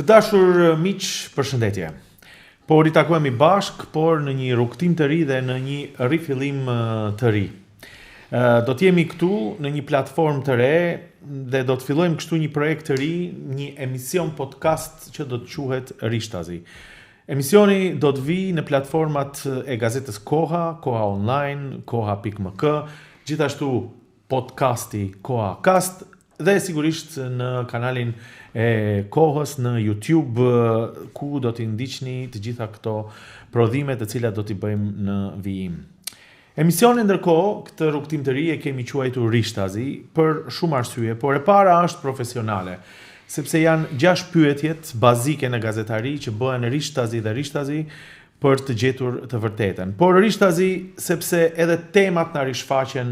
dashur miq, përshëndetje. Po ritakohemi bashk, por në një rrugtim të ri dhe në një rifillim të ri. Do të jemi këtu në një platformë të re dhe do të fillojmë kështu një projekt të ri, një emision podcast që do të quhet Rishtazi. Emisioni do të vi në platformat e gazetës Koha, Koha Online, Koha.mk, gjithashtu podcasti Koha Cast dhe sigurisht në kanalin e Kohës në YouTube, ku do t'i ndiqni të gjitha këto prodhime të cilat do t'i bëjmë në vijim. Emisionin ndërkohë, këtë rrugtim të ri e kemi quajtur Rishtazi për shumë arsye, por e para është profesionale, sepse janë 6 pyetjet bazike në gazetari që bëhen Rishtazi dhe Rishtazi për të gjetur të vërtetën. Por Rishtazi sepse edhe temat na rishfaqen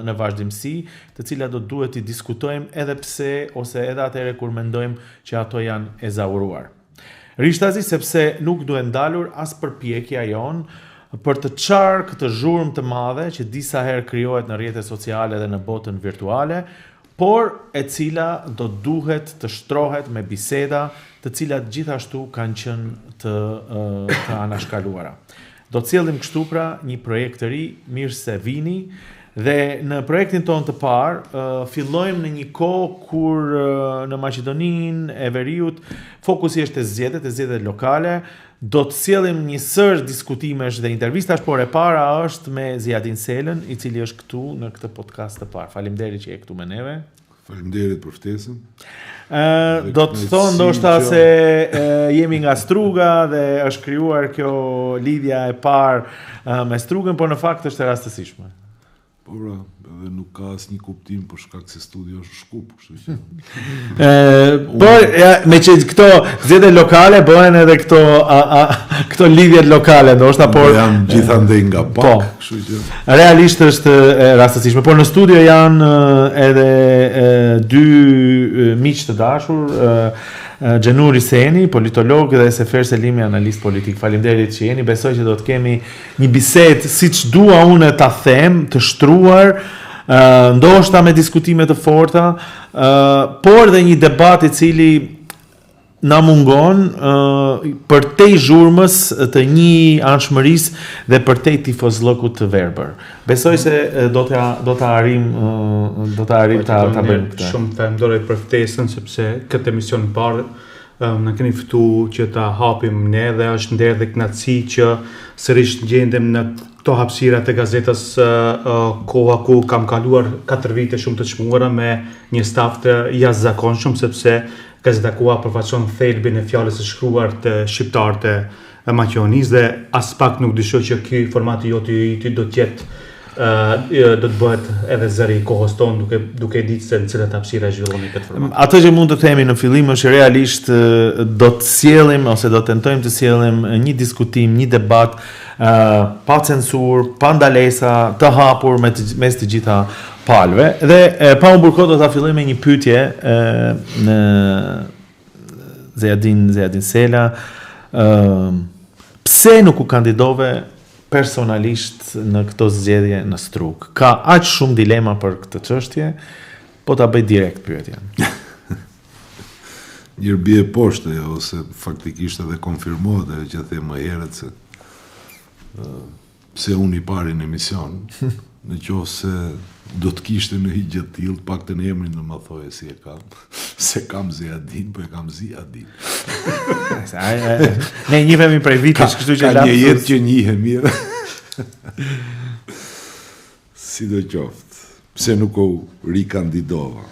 në vazhdimsi, të cilat do duhet t'i diskutojmë edhe pse ose edhe atëherë kur mendojmë që ato janë e zauruar. Rishtazi sepse nuk duhet ndalur as përpjekja jonë për të çarë këtë zhurmë të madhe që disa herë krijohet në rrjetet sociale dhe në botën virtuale, por e cila do duhet të shtrohet me biseda të cilat gjithashtu kanë qenë të anashkaluara. Do të sjellim kështu pra një projekt të ri, mirë se vini, dhe në projektin tonë të parë fillojmë në një kohë kur në Maqedoninë e Veriut fokusi është e zgjedhjet lokale. Do të sjellim një sër diskutimesh dhe intervistash, por e para është me Ziadin Selën, i cili është këtu në këtë podcast të parë. Faleminderit që je këtu me neve. Faleminderit për ftesën. Do të thonë ndoshta se jemi nga Struga dhe është krijuar kjo lidhja e parë me Strugën, por në fakt është e rastësishme. Po pra, edhe nuk ka asnjë kuptim për shkak se studio është Shkup, kështu që. Por me që këto zgjedhje lokale bëhen edhe këto lidhjet lokale, ndoshta por janë gjithandej nga pak, kështu që. Realisht është e rastësishme, por në studio janë edhe dy miq të dashur, Xhenur Iseni, politolog, dhe Sefer Selimi, analist politik. Faleminderit që jeni. Besoj që do të kemi një bisedë siç dua unë ta them, të shtruar, ndoshta me diskutime të forta, por dhe një debat i cili na mungon përtej zhurmës të një anshmërisë dhe përtej tifozllëkut të verbër. Besoj se do ta arrim ta bëjmë këtë. Shumë falenderoj për ftesën, sepse këtë emision i parë na keni ftuar që ta hapim ne dhe është nder dhe kënaqësi që sërish gjendem në këto hapësira të gazetës Koha, ku kam kaluar 4 vite shumë të çmuara me një staf të jashtëzakonshëm, sepse Gazeta Koha përfaqëson thelbin e fjalës së shkruar të shqiptarët e Maqedonisë dhe as pak nuk dyshoj që ky formati jotë do të jetë do të bëhet edhe zëri i kohës tonë, duke ditë se në cilat hapësira zhvilloni këtë format. Atë që mund të themi në fillim është realisht do të sjellim ose do tentojmë të sjellim një diskutim, një debat pa censur, pa ndalesa, të hapur mes të gjitha palëve. Dhe pa humbur kohë do ta fillojmë me një pyetje në Ziadin Sela. Pse nuk u kandidove personalisht në këto zgjedhje në Strugë? Ka aq shumë dilema për këtë çështje, po ta bëj direkt pyetjen. Njërë bie poshtë, ose faktikisht edhe konfirmohet edhe që them më herët se pse unë i pari në emision, në qoftë se do të kishte në një gjë të tillë, paktën emrin do ma thoje si e kam. Se kam Ziadin, po e kam Ziadin. Ne njihemi prej vitesh, kështu që ka një jetë që njihem mirë. Sidoqoftë, pse nuk u rikandidova.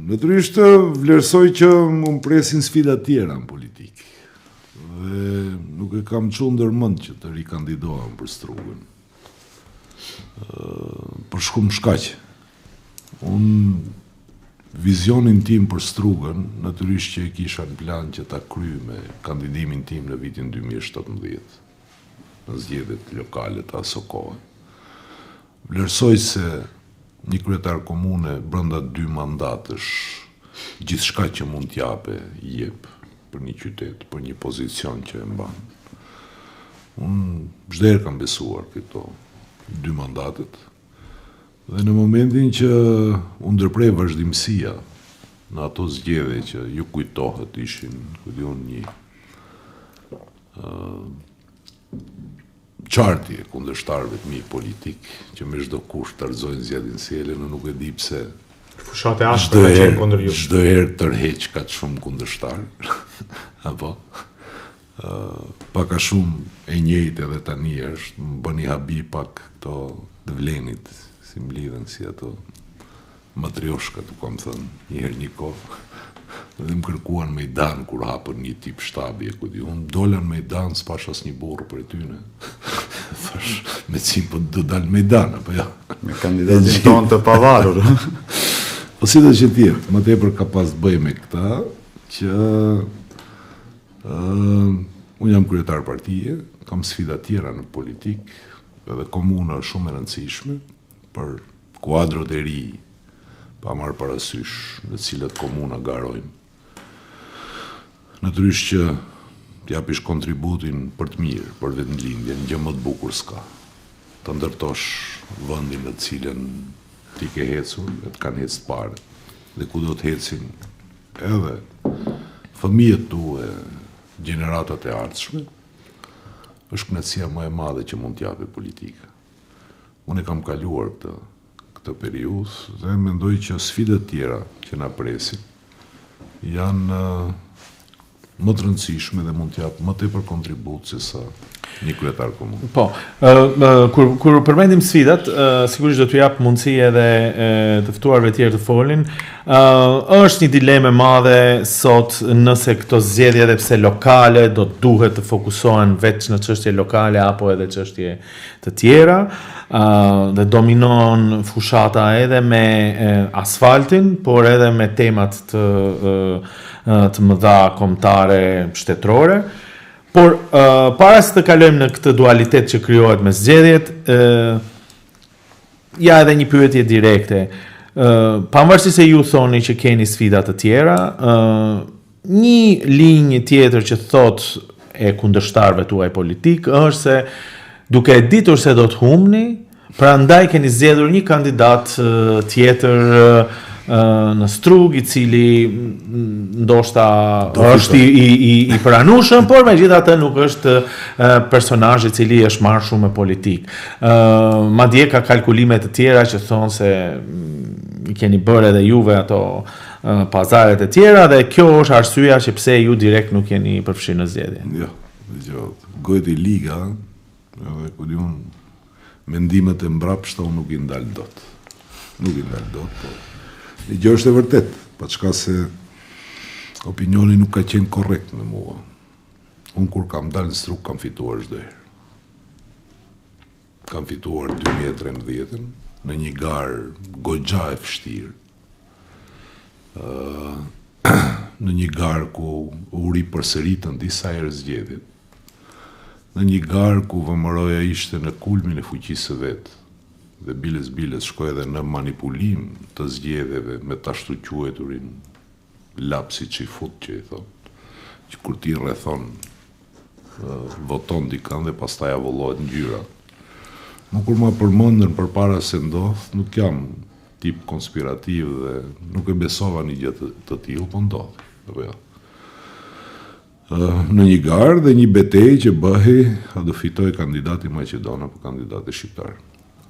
Natyrisht vlerësoj që më presin sfida tjera në politikë. Dhe nuk e kam çuar ndërmend që të rikandidohem për Strugën. Për shumë shkaq. Unë vizionin tim për Strugën, natyrisht që e kisha në plan që ta kryej me kandidimin tim në vitin 2017 në zgjedhjet lokale të asaj kohe. Vlerësoj se një kryetar komune brenda 2 mandatësh gjithçka që mund t'jape jep për një qytet, për një pozicion që e mban. Unë çdo herë kam besuar këto 2 mandatet, dhe në momentin që u ndërprej vazhdimësia në ato zgjedhje që ju kujtohet ishin, ku diun, një qartje kundërshtarëve të mi politik, që me çdo kusht tërëzojnë zgjedhjen sjellën, në nuk e di pse fushat e ashpra ka qenë kundër ju. Çdo herë tërheq ka të shumë kundërshtar. Apo pak a shumë e njëjtë edhe tani është, më bëni habi pak këto të vlenit, si mblidhen si ato matrioshka, të kam thënë, njëherë një kohë, dhe më kërkuan Mejdan kur hapën një tip shtabi, e ku di, unë dolan Mejdan, s'pash as një burë për e tyne. Thash, me cim po do dalë Mejdan, apo ja? Me kandidatin tonë të pavarur. Po si dhe që tjerë, më tepër ka pas të bëj me këta, që unë jam kryetar partije, kam sfida tjera në politik, edhe komuna shumë e rëndësishme, për kuadrot e ri, pa marrë parasysh në cilët komuna garojmë. Natyrisht që t'japish kontributin për të mirë, për vendlindjen, gjë më të bukur s'ka. Të ndërtosh vendin në cilën ti ke hecur, e të kanë hecë të pare, dhe ku do të hecin edhe fëmijët tu e gjeneratat e ardhshme, është kënaqësia më e madhe që mund t'japi politika. Unë e kam kaluar këtë periudhë dhe mendoj që sfidat tjera që na presin janë më të rëndësishme dhe mund t'jap më tepër kontribut se sa një kryetar komun. Po, kur përmendim sfidat, sigurisht do t'ju jap mundësi edhe të ftuarve tjerë të folin. Është një dileme madhe sot nëse këto zgjedhje edhe pse lokale do duhet të fokusohen veç në çështje lokale apo edhe çështje të tjera, dhe dominon fushata edhe me asfaltin, por edhe me temat të mëdha kombëtare shtetërore. Por para se të kalojmë në këtë dualitet që krijohet me zgjedhjet, ja edhe një pyetje direkte. Pavarësisht se ju thoni që keni sfida të tjera, një linjë tjetër që thot e kundërshtarëve tuaj politik është se duke e ditur se do të humbni, prandaj keni zgjedhur një kandidat tjetër në Strug, i cili ndoshta është i pranueshëm, por megjithatë nuk është personazh i cili është marrë shumë me politik. Madje ka kalkulime të tjera që thonë se i keni bërë edhe juve ato pazaret e tjera, dhe kjo është arsyeja që pse ju direkt nuk jeni përfshirë në zgjedhje. Jo, dëgjoj, gojët e liga, edhe ku diun, mendimet e mbrapshta unë nuk i ndal dot. Nuk i ndal dot, po. Një gjë është e vërtet, pa çka se opinioni nuk ka qenë korrekt me mua. Unë kur kam dalë në Strug kam fituar çdo herë. Kam fituar 2013 në një garë goxha e vështirë. Në një garë ku u ripërsëritën disa herë zgjedhjet. Në një garë ku VMRO-ja ishte në kulmin e fuqisë së vet. Dhe biles shkoj edhe në manipulim të zgjedhjeve me të ashtu queturin lapsi që i fut që i thonë, që kur ti rrethon voton dikan dhe pastaj avollohet ngjyra. Më kur ma përmendën përpara se ndodh, nuk jam tip konspirativ dhe nuk e besova një gjë të tillë, po ndodhi, apo jo. Në një garë dhe një betejë që bëhej, a do fitoj kandidati maqedon apo kandidati shqiptar.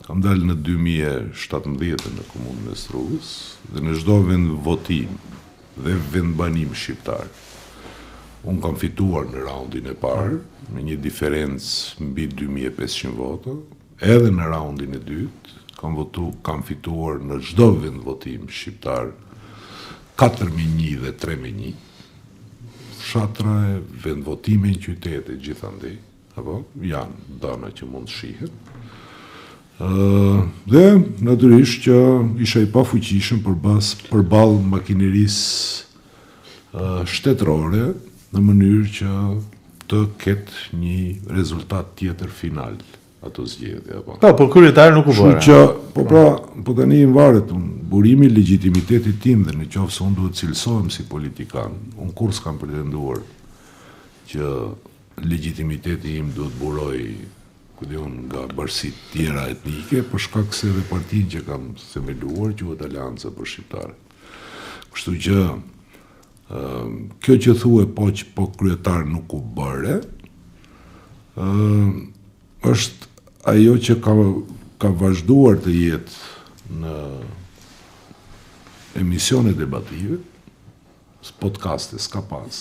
Kam dalë në 2017 në komunën e Strugës dhe në çdo vend votim dhe vendbanim shqiptar. Unë kam fituar në raundin e parë me një diferencë mbi 2500 vota, edhe në raundin e dytë kam fituar në çdo vend votim shqiptar 4-1 dhe 3-1. Fshatra e vend votime në qytete gjithandej, apo janë dana që mund shihen. Dhe natyrisht që isha i pafuqishëm përballë makinerisë shtetërore në mënyrë që të ketë një rezultat tjetër final ato zgjedhje apo. Po, kryetar nuk u bëra. Po tani më varet burimi i legjitimitetit tim dhe në qoftë se unë duhet cilësohem si politikan, unë kur s'kam pretenduar që legitimiteti im duhet buroj nga barësit tjera etnike, për shkak se edhe partinë që kam themeluar quhet Aleanca për Shqiptarët. Kështu që kjo që thue po që po kryetar nuk u bëre, është ajo që ka vazhduar të jetë në emisione debative, podcaste s'ka pas.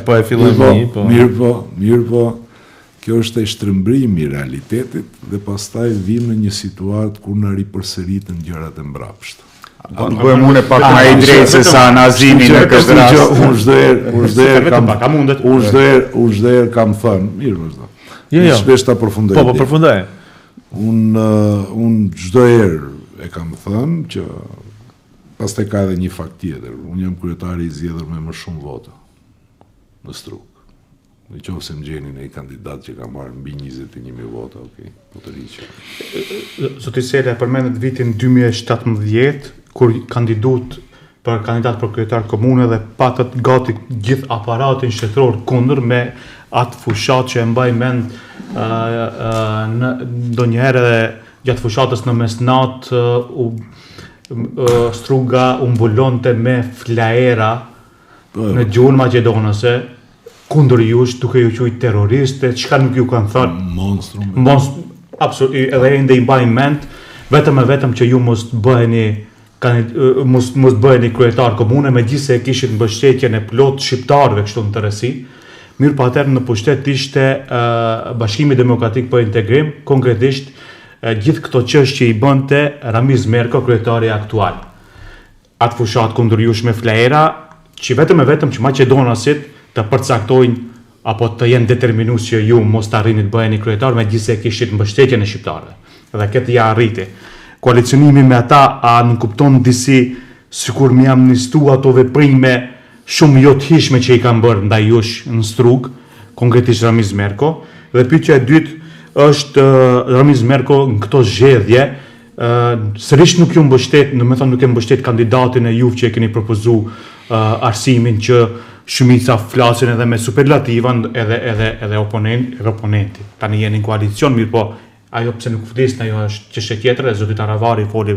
Po e fillojmë po. Mirë po, kjo është e shtrëmbrimi i realitetit dhe pastaj vim në një situatë kur na ripërsëritën gjërat e mbrapsht. Bëhem unë pak më i drejtë se sa Nazimi në këtë rast. Unë çdo herë kam thënë, mirë vazhdo. Jo. Shpesh ta përfundoj. Po përfundoj. Unë çdo herë e kam thënë që pastaj ka edhe një fakt tjetër. Unë jam kryetari i zgjedhur me më shumë vota në Strug. Në qoftë se më gjeni në i kandidat që ka marrë mbi 21.000 vota, po të riqë. Zoti Sela përmendet vitin 2017, kur kandidat për kryetar komune dhe patët gati gjithë aparatin shtetëror kundër me atë fushat që e mbaj mend ndonjëherë edhe gjatë fushatës në mesnat Struga u mbulonte me flaera në gjuhën maqedonase kundër jush, duke ju quajtur terroriste, çka nuk ju kanë thënë. Monstrum. Absolutisht, edhe ende i mbaj mend, vetëm që ju mos bëheni kryetar komune, megjithse e kishit mbështetjen e plot shqiptarëve kështu në tërësi. Mirë po atëherë në pushtet ishte Bashkimi Demokratik për Integrim, konkretisht gjithë këto çështje i bënte Ramiz Merko, kryetari aktual. Atë fushat kundër jush me flaera, që vetëm që maqedonasit të përcaktojnë apo të jenë determinues që ju mos të arrini të bëheni kryetar, megjithse kishit mbështetjen e shqiptarëve. Dhe këtë ja arriti. Koalicionimi me ata a nuk kupton disi sikur më amnistu ato veprime shumë jo të hishme që i kanë bërë ndaj jush në Strug, konkretisht Ramiz Merko. Dhe pyetja e dytë është Ramiz Merko në këto zgjedhje sërish nuk ju mbështet, nuk e mbështet kandidatin e juve që e keni propozuar Arsimin që shumica flasin edhe me superlativa edhe oponenti. Tani jeni në koalicion, mirë po, ajo pse nuk flisni, ajo është çështje tjetër, e zoti Taravari foli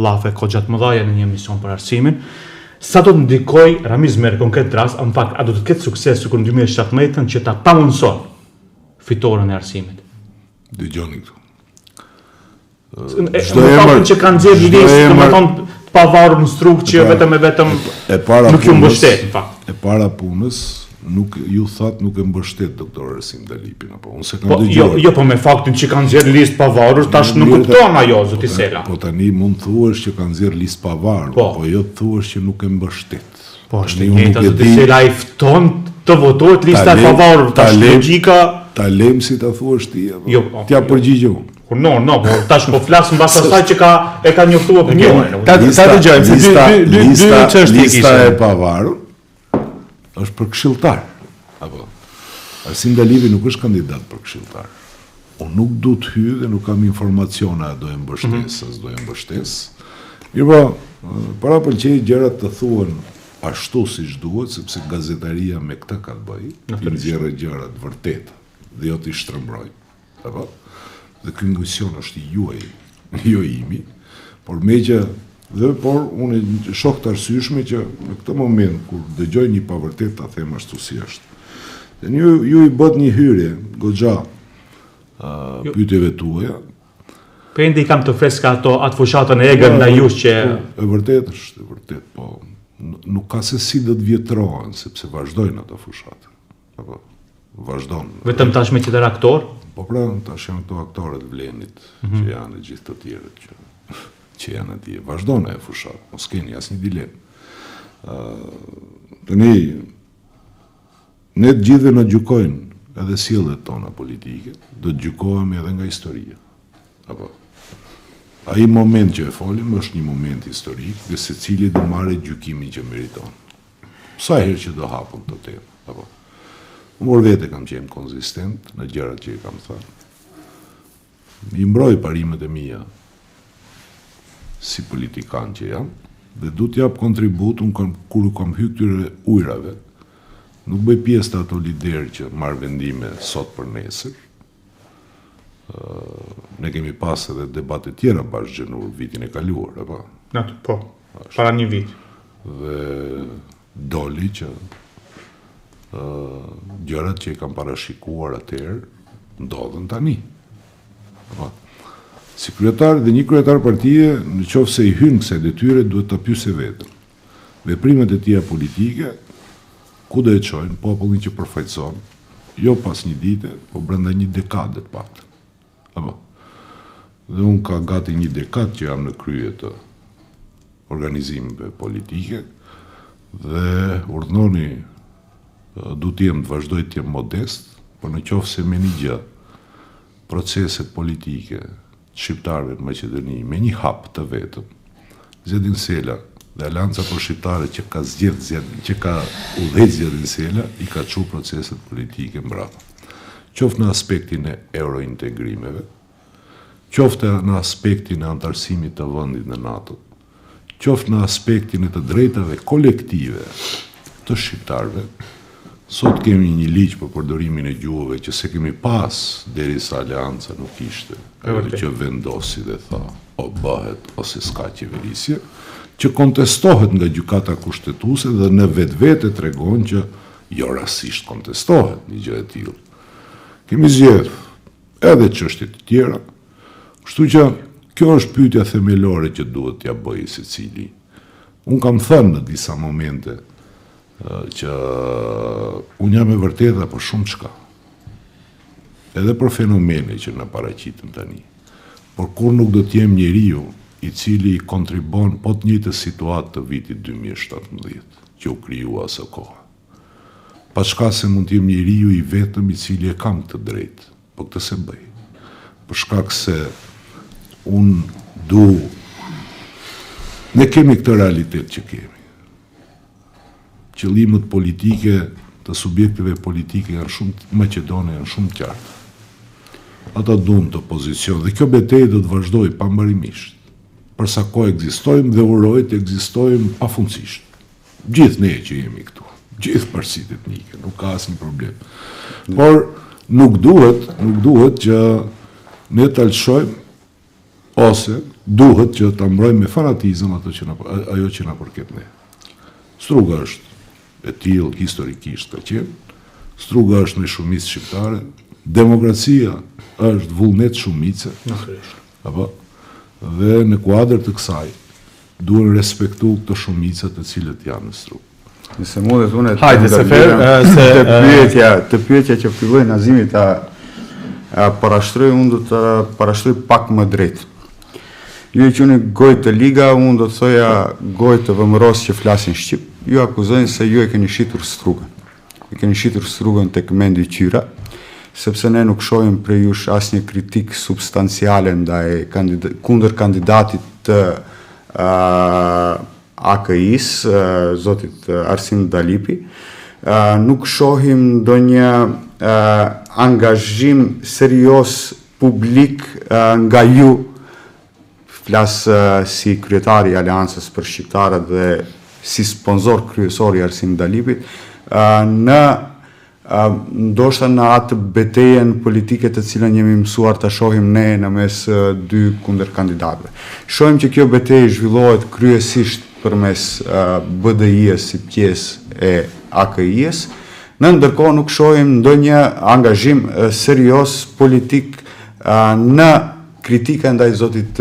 llafe kohë të mëdha në një emision për Arsimin. Sa do të ndikoj Ramiz Merko në këtë rast, në fakt, a do të ketë sukses sikur në 2017 që ta pamundson fitoren e Arsimit? Dëgjoni këtu. Në faktën që kanë nxjerrë listë, domethënë të pavarur në Strug që vetëm nuk ju mbështet në fakt. E para punës nuk ju thatë nuk e mbështet doktor Arsim Dalipin apo unë se kam dëgjuar. Jo, po me faktin që kanë nxjerrë listë pavarur, tash nuk kupton ajo zoti Sela. Po tani mund thuash që kanë nxjerrë listë pavarur, po jo thuash që nuk e mbështet. Po është e njëjta zoti Sela i fton të votohet lista e pavarur, tash logjika ta lem si ta thuash ti apo. Jo, t'ja përgjigj unë. No, po tash po flas mbas asaj që e ka njoftuar opinionin. Ta dëgjojmë lista e pavarur është për këshilltar. Apo Arsim Dalipi nuk është kandidat për këshilltar. Unë nuk du të hyj dhe nuk kam informacione a do e mbështes, s'do e mbështes. Mirë po, para pëlqej gjërat të thuhen ashtu siç duhet, sepse gazetaria me këtë ka të bëjë, të nxjerrë gjërat vërteta dhe jo të shtrëmbroj. Apo? Dhe ky ngushësion është i juaj, jo imi, por unë shoh të arsyeshme që në këtë moment kur dëgjoj një pavërtet ta them ashtu si është. Dhe ju i bët një hyrje goxha pyetjeve tuaja. Po ende i kam të freska atë fushatën e egër ndaj jush që e vërtet është, po nuk ka se si do të vjetrohen sepse vazhdojnë ato fushatë. Apo vazhdon. Vetëm tash me qendër aktor? Po pra, tash janë këto aktorët vlenit që janë e gjithë të tjerët që janë atje. Vazhdojnë e fushatë, mos keni asnjë dilemë. Tani ne të gjithë na gjykojnë edhe sjelljet tona politike, do të gjykohemi edhe nga historia. Apo ai moment që e folim është një moment historik dhe secili do marrë gjykimin që meriton. Sa herë që do hapun këtë temë, apo unë vetë kam qenë konzistent në gjërat që i kam thënë. I mbroj parimet e mia si politikan që jam dhe du t'jap kontributun kur kam hyrë këtyre ujrave. Nuk bëj pjesë të ato liderë që marrë vendime sot për nesër. Ne kemi pas edhe debate tjera bashkë gjenur vitin e kaluar, apo? Po, para një vit. dhe doli që gjërat që i kam parashikuar atëherë ndodhen tani. Si kryetar dhe një kryetar partie, në qoftë se i hyn kësaj detyre, duhet ta pyesë vetëm. Veprimet e tija politike, ku do e çojnë popullin që përfaqëson, jo pas një dite, po brenda një dekade të paktën. Apo. Dhe unë ka gati një dekadë që jam në krye të organizimeve politike dhe urdhnoni du t'jem të vazhdoj t'jem modest, por në qoftë se me një gjë proceset politike shqiptarëve në Maqedoni me një hap të vetëm, Zjedin Sela dhe Alanca për Shqiptare që ka udhëheq Zjedin Sela i ka çu proceset politike mbrapa. Qoftë në aspektin e eurointegrimeve, qoftë në aspektin e antarësimit të vendit në NATO, qoftë në aspektin e të drejtave kolektive të shqiptarëve. Sot kemi një ligj për përdorimin e gjuhëve që se kemi pas derisa Aleanca nuk ishte, që vendosi dhe tha, o bëhet ose s'ka qeverisje, që kontestohet nga gjykata kushtetuese dhe në vetvete tregon që jo rastisht kontestohet një gjë e tillë. Kemi zgjedhur edhe çështje të tjera, kështu që kjo është pyetja themelore që duhet t'ja bëjë secili. Unë kam thënë në disa momente që unë jam e vërteta për shumë çka. Edhe për fenomene që na paraqiten tani. Por kur nuk do t'jem njeriu i cili kontribon po të njëjtë situatë të vitit 2017, që u krijua së koha. Pa shka se mund t'jem njeriu i vetëm i cili e kam të drejtë, po këtë se bëj. Për shkak se unë ne kemi këtë realitet që kemi. Qëllimet politike të subjekteve politike janë shumë Maqedone janë shumë qarta. Ata duan të pozicion dhe kjo betejë do të vazhdojë pambarimisht. Për sa kohë ekzistojmë dhe uroj të ekzistojmë pafundësisht. Gjithë ne që jemi këtu, gjithë parësitë etnike, nuk ka asnjë problem. Por nuk duhet që ne ta lëshojmë ose duhet që ta mbrojmë me fanatizëm ajo që na përket ne. Struga është e tillë historikisht ka qenë, struga është me shumicë shqiptare, demokracia është vullnet shumice, apo, dhe në kuadër të kësaj duhen respektu të shumicat të cilët janë në strugë. Nëse mundet unë të pyetja që filloi Nazimi ta parashtroj, unë do të parashtroj pak më drejt. Ju e quni gojë të liga, unë do të thoja gojë të vëmëros që flasin shqip, ju akuzojnë se ju e keni shitur strugën. E keni shitur strugën tek mendi qyra, sepse ne nuk shohim prej jush asnjë kritik substanciale ndaj kundër kandidatit të AKI-s, zotit Arsim Dalipi. Nuk shohim ndonjë angazhim serios publik nga ju, flas si kryetari i Aleancës për Shqiptarët dhe si sponsor kryesor i Arsim Dalipit, ndoshta në atë betejën politike të cilën jemi mësuar ta shohim ne në mes dy kundër kandidatëve. Shohim që kjo betejë zhvillohet kryesisht përmes BDI-s si pjesë e AKI-s, ndërkohë nuk shohim ndonjë angazhim serios politik në kritika ndaj zotit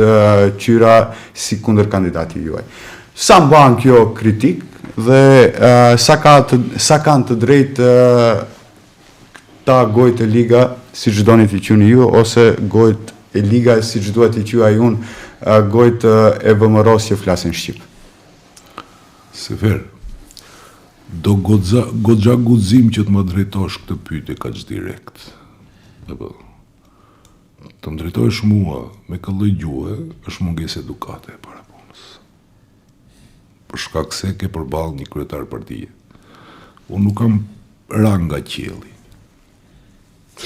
Qyra si kundër kandidati juaj. Sa mban kjo kritik dhe sa kanë të drejtë ta gojët e liga si që doni t'i quni ju, ose gojët e liga si që duhet t'i quaj unë, gojët e vëmëros që flasin Shqip. Sefer, do goxha guxim që të më drejtosh këtë pyetje kaq direkt. Apo të më drejtojsh mua me këtë lloj gjuhe është mungesë edukate e para punës. Për shkak se ke përballë një kryetar partie. Unë nuk kam rang nga qielli.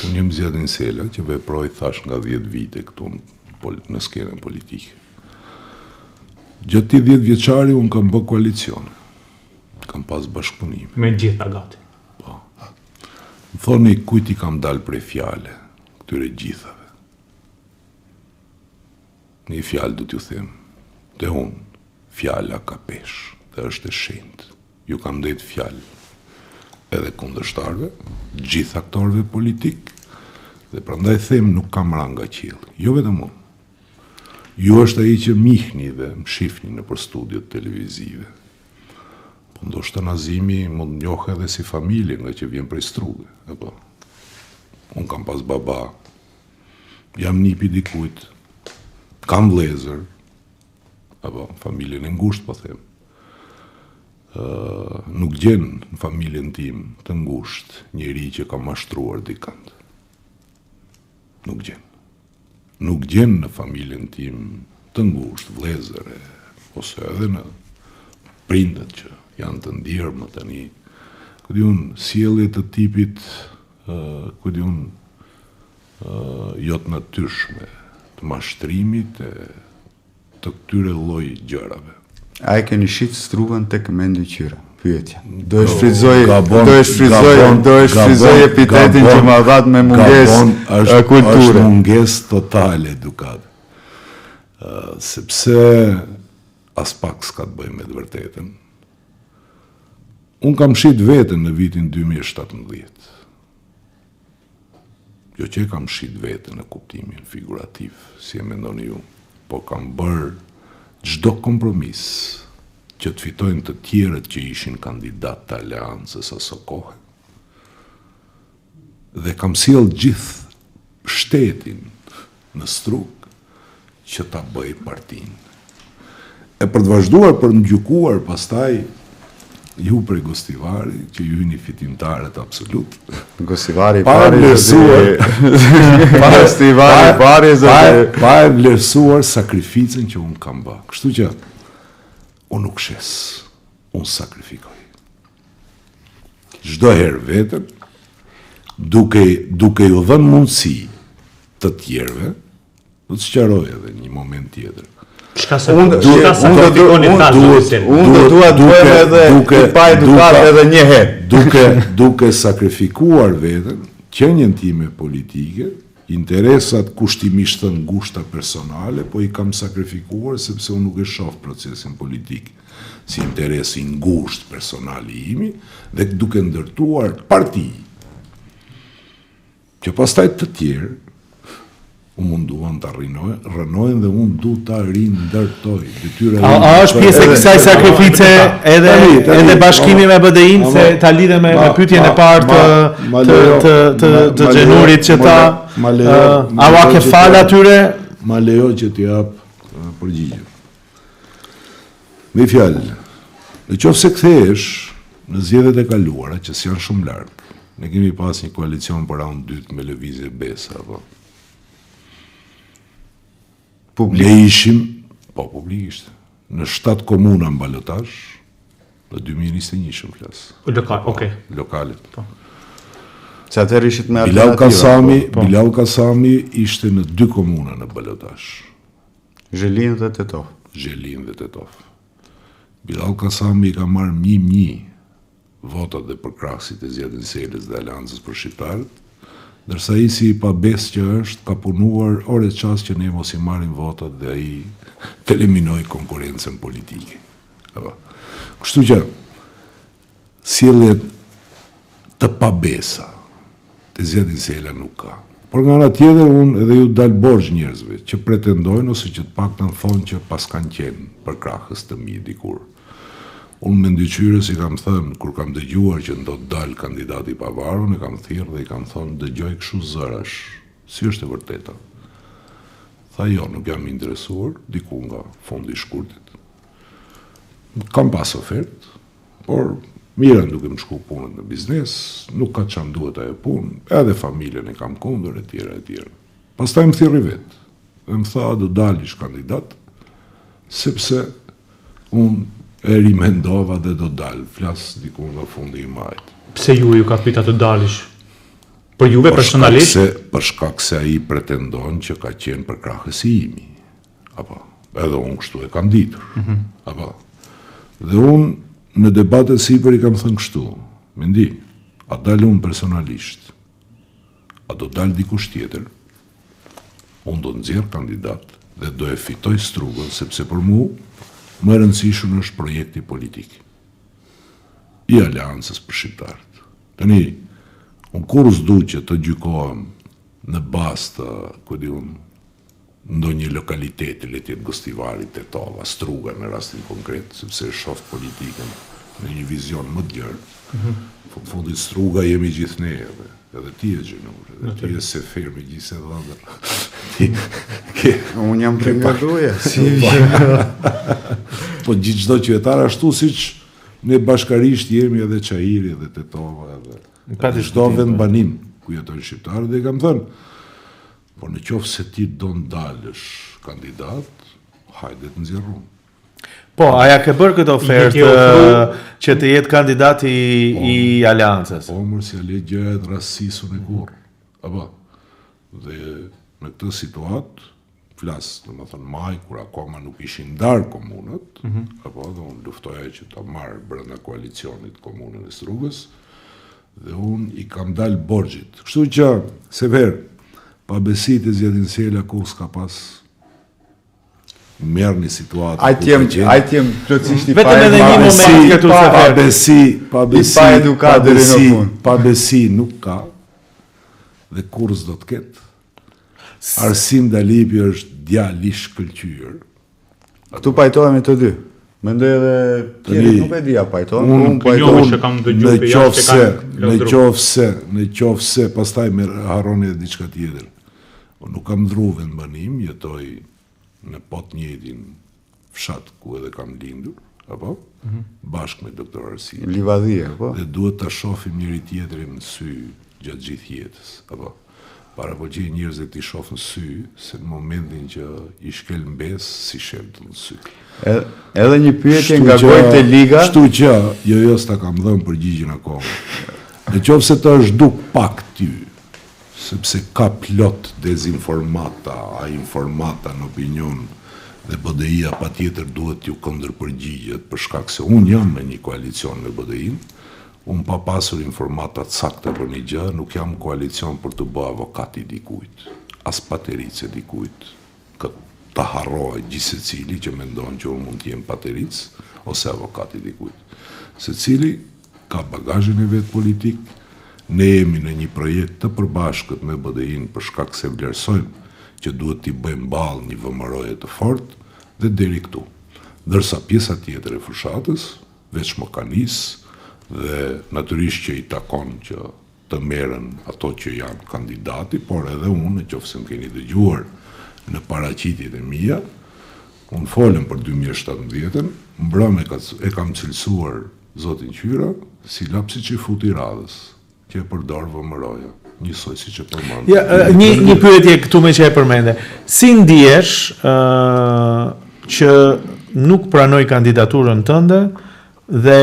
Unë jam Zjedin Sela që veproj thash nga 10 vite këtu në skenën politike. Gjatë 10 vjeçari unë kam bërë koalicione. Kam pas bashkëpunime. Me gjitha gati. Po. Më thoni kujt i kam dalë prej fjale, këtyre gjithave. Një fjalë du t'ju them, dhe unë, fjala ka pesh. dhe është e shenjtë. Ju kam dhënë fjalë edhe kundërshtarëve, gjithë aktorëve politik, dhe prandaj them nuk kam ra nga qielli. Jo vetëm unë. Ju është ai që mihni dhe më shihni nëpër studiot televizive. Po ndoshta Nazimi mund njohë edhe si familje nga që vjen prej Struge, apo. Unë kam pas baba, jam nipi dikujt, kam vëllezër, apo familjen e ngushtë po them. Nuk gjen në familjen tim të ngushtë njëri që ka mashtruar dikant. Nuk gjen. Nuk gjen në familjen tim të ngushtë vëllezër ose edhe në prindët që janë të ndjerë më tani. Ku di unë sjellje të tipit ku di unë jo të natyrshme, të mashtrimit e të këtyre lloj gjërave. A e keni shit Strugën tek Mendi Qyra? Pyetja. Do e shfryzoj epitetin që ma dhat me mungesë kulture. Është mungesë totale edukat. Sepse as pak s'ka të bëjë me të vërtetën. Unë kam shit veten në vitin 2017. Jo që kam shit veten në kuptimin figurativ, si e mendoni ju, po kam bërë çdo kompromis që të fitojnë të tjerët që ishin kandidat të aleancës aso kohë. Dhe kam sjell gjithë shtetin në Strugë që ta bëj partinë. E për të vazhduar për të gjykuar pastaj ju prej Gostivari, që ju jeni fitimtarët absolut. Gostivari pa e vlerësuar sakrificën që unë kam bërë. Kështu që unë nuk shes, unë sakrifikoj. Çdo herë vetën, duke ju dhënë mundësi të tjerëve, do të sqaroj edhe një moment tjetër. Unë do dua të bëhem edhe pa edukat edhe një herë. Duke sakrifikuar veten, qenjen time politike, interesat kushtimisht të ngushta personale, po i kam sakrifikuar sepse unë nuk e shoh procesin politik si interes i ngusht personal i imi, dhe duke ndërtuar parti që pastaj të tjerë unë munduan të rënojnë dhe unë du të rindërtoj. A është pjesë e kësaj sakrifice edhe bashkimi me BDI-n, se ta lidhe me pyetjen e parë të Xhenurit që ta a va ke fal atyre? Ma lejo që t'i jap përgjigje. Me fjalë, në qoftë se kthehesh në zgjedhjet e kaluara, që janë shumë larg, ne kemi pas një koalicion për raund dytë me Lëvizje Besa, apo. Ne ishim, po publikisht, në 7 komuna në balotazh, në 2021 flas. Lokalet. Se atëherë ishit me alternativa. Bilal Kasami ishte në 2 komuna në balotazh. Zhelin dhe Tetov. Bilal Kasami ka marrë 1.000 votat dhe përkrahasit e zgjedhjeve Selës dhe Aleancës për shqiptarët, ndërsa ai si pa besë që është, ka punuar ore çast që ne mos i marrim votat dhe ai të eliminoj konkurrencën politike. Kështu që sjellje të pabesa të zgjedhjeve Sela nuk ka. Por nga ana tjetër unë edhe ju dal borxh njerëzve që pretendojnë ose që të paktën thonë që pas kanë qenë për krahës të mi dikur. Unë me ndyqyre si kam thënë, kur kam dëgjuar që do të dalë kandidati i pavarur, e kam thirrë dhe i kam thonë dëgjoj kështu zërash, si është e vërteta. Tha jo, nuk jam interesuar, diku nga fondi i shkurtit. Kam pas ofertë, por mirën duke më shku punën në biznes, nuk ka çam duhet ajo punë, edhe familjen e kam kundër e tjera. Pastaj më thirrri vetë, dhe më tha do dalish kandidat, sepse unë e rimendova dhe do dalë, flas diku nga fundi i majt. Pse ju ka pyetur të dalish? Për juve personalisht? Për shkak se ai pretendon që ka qenë përkrahës i imi. Apo, edhe unë kështu e kam ditur. Apo. Dhe unë në debatet sipër i kam thënë kështu, mendi, a dalë unë personalisht, a do dalë dikush tjetër, unë do nxjerr kandidat dhe do e fitoj Strugën, sepse për mu më e rëndësishëm është projekti politik i aleancës për shqiptarët. Tani, unë kur s'du që të gjykohem në bazë të, ku di unë, ndonjë lokaliteti, le të jetë Gostivari, Tetova, Struga në rastin konkret, sepse shoh politikën në një vizion më të gjerë. Fundit Struga jemi gjithë ne, edhe ti e gjenur, edhe ti e Sefer me gjithë e dhëndër. Unë jam premieruje. Po gjithë çdo qytetar ashtu siç ne bashkarisht jemi edhe Çajiri, edhe Tetova, edhe çdo vend banim ku jetojnë shqiptarët, dhe kam thënë, por në qoftë se ti do ndalësh kandidat, hajde të nxjerrum. Po, aja ke bërë këtë ofertë që të jetë kandidati i aleancës? Po, mërë si ale gjëhet rastësisën e kur. Apo, dhe në këtë situatë, flasë, në më thënë maj, kur akoma nuk ishin ndarë komunët, apo, dhe unë luftoja që ta marrë brenda koalicionit komunën e Strugës, dhe unë i kam dalë borgjit. Kështu që, Sever, pa besit e Zjedin Sela, kur s'ka pas merë një situatë. Ajtë jem plotësisht i Vetëm edhe një moment këtu Sefer. Pa besi nuk ka, dhe kur s'do të ketë. Arsim Dalipi është djalë i shkëlqyer. Këtu pajtohemi të dy. Mendoj edhe tjerë nuk e dia pajtohen. Unë pajtohem që kam dëgjuar për jashtë në qoftë se pastaj më harroni edhe diçka tjetër. Unë nuk kam ndruar vendbanim, jetoj në pot njëjtin fshat ku edhe kam lindur, apo? Bashkë me doktor Arsim. Livadhie, po. Dhe duhet ta shohim njëri tjetrin në sy gjatë gjithë jetës, apo? Para po gjej njerëzit t'i shohën sy, se në momentin që i shkel mbes, si sheptë në sy. Edhe një pyetje nga gojë te liga. Kështu që, jo s'ta kam dhënë përgjigjen akoma. Në qoftë se të është duk pak ty, sepse ka plot dezinformata, a informata në opinion, dhe BDI-a patjetër duhet ju kundërpërgjigjet për shkak se unë jam në një koalicion me BDI-n. Unë pa pasur informatat sakta për një gjë, nuk jam koalicion për të bë avokat i dikujt, as pateric e dikujt, këtë të harroj gjithë secili që mendon që unë mund të jem pateric, ose avokat i dikujt. Secili ka bagazhin e vet politik, ne jemi në një projekt të përbashkët me BDI-n për shkak se vlerësojmë që duhet t'i bëjmë ballë një vëmëroje të fortë dhe deri këtu. Ndërsa pjesa tjetër e fushatës, veç më ka nisë, dhe natyrisht që i takon që të merren ato që janë kandidati, por edhe unë, nëse më keni dëgjuar në paraqitjet e mia, unë folëm për 2017-ën, mbrëm e kam cilësuar zotin Qyra si lapsi që i futi radhës, që e përdor vëmëroja, njësoj si që përmend. Ja, një pyetje këtu me që e përmende. Si ndihesh që nuk pranoj kandidaturën tënde, dhe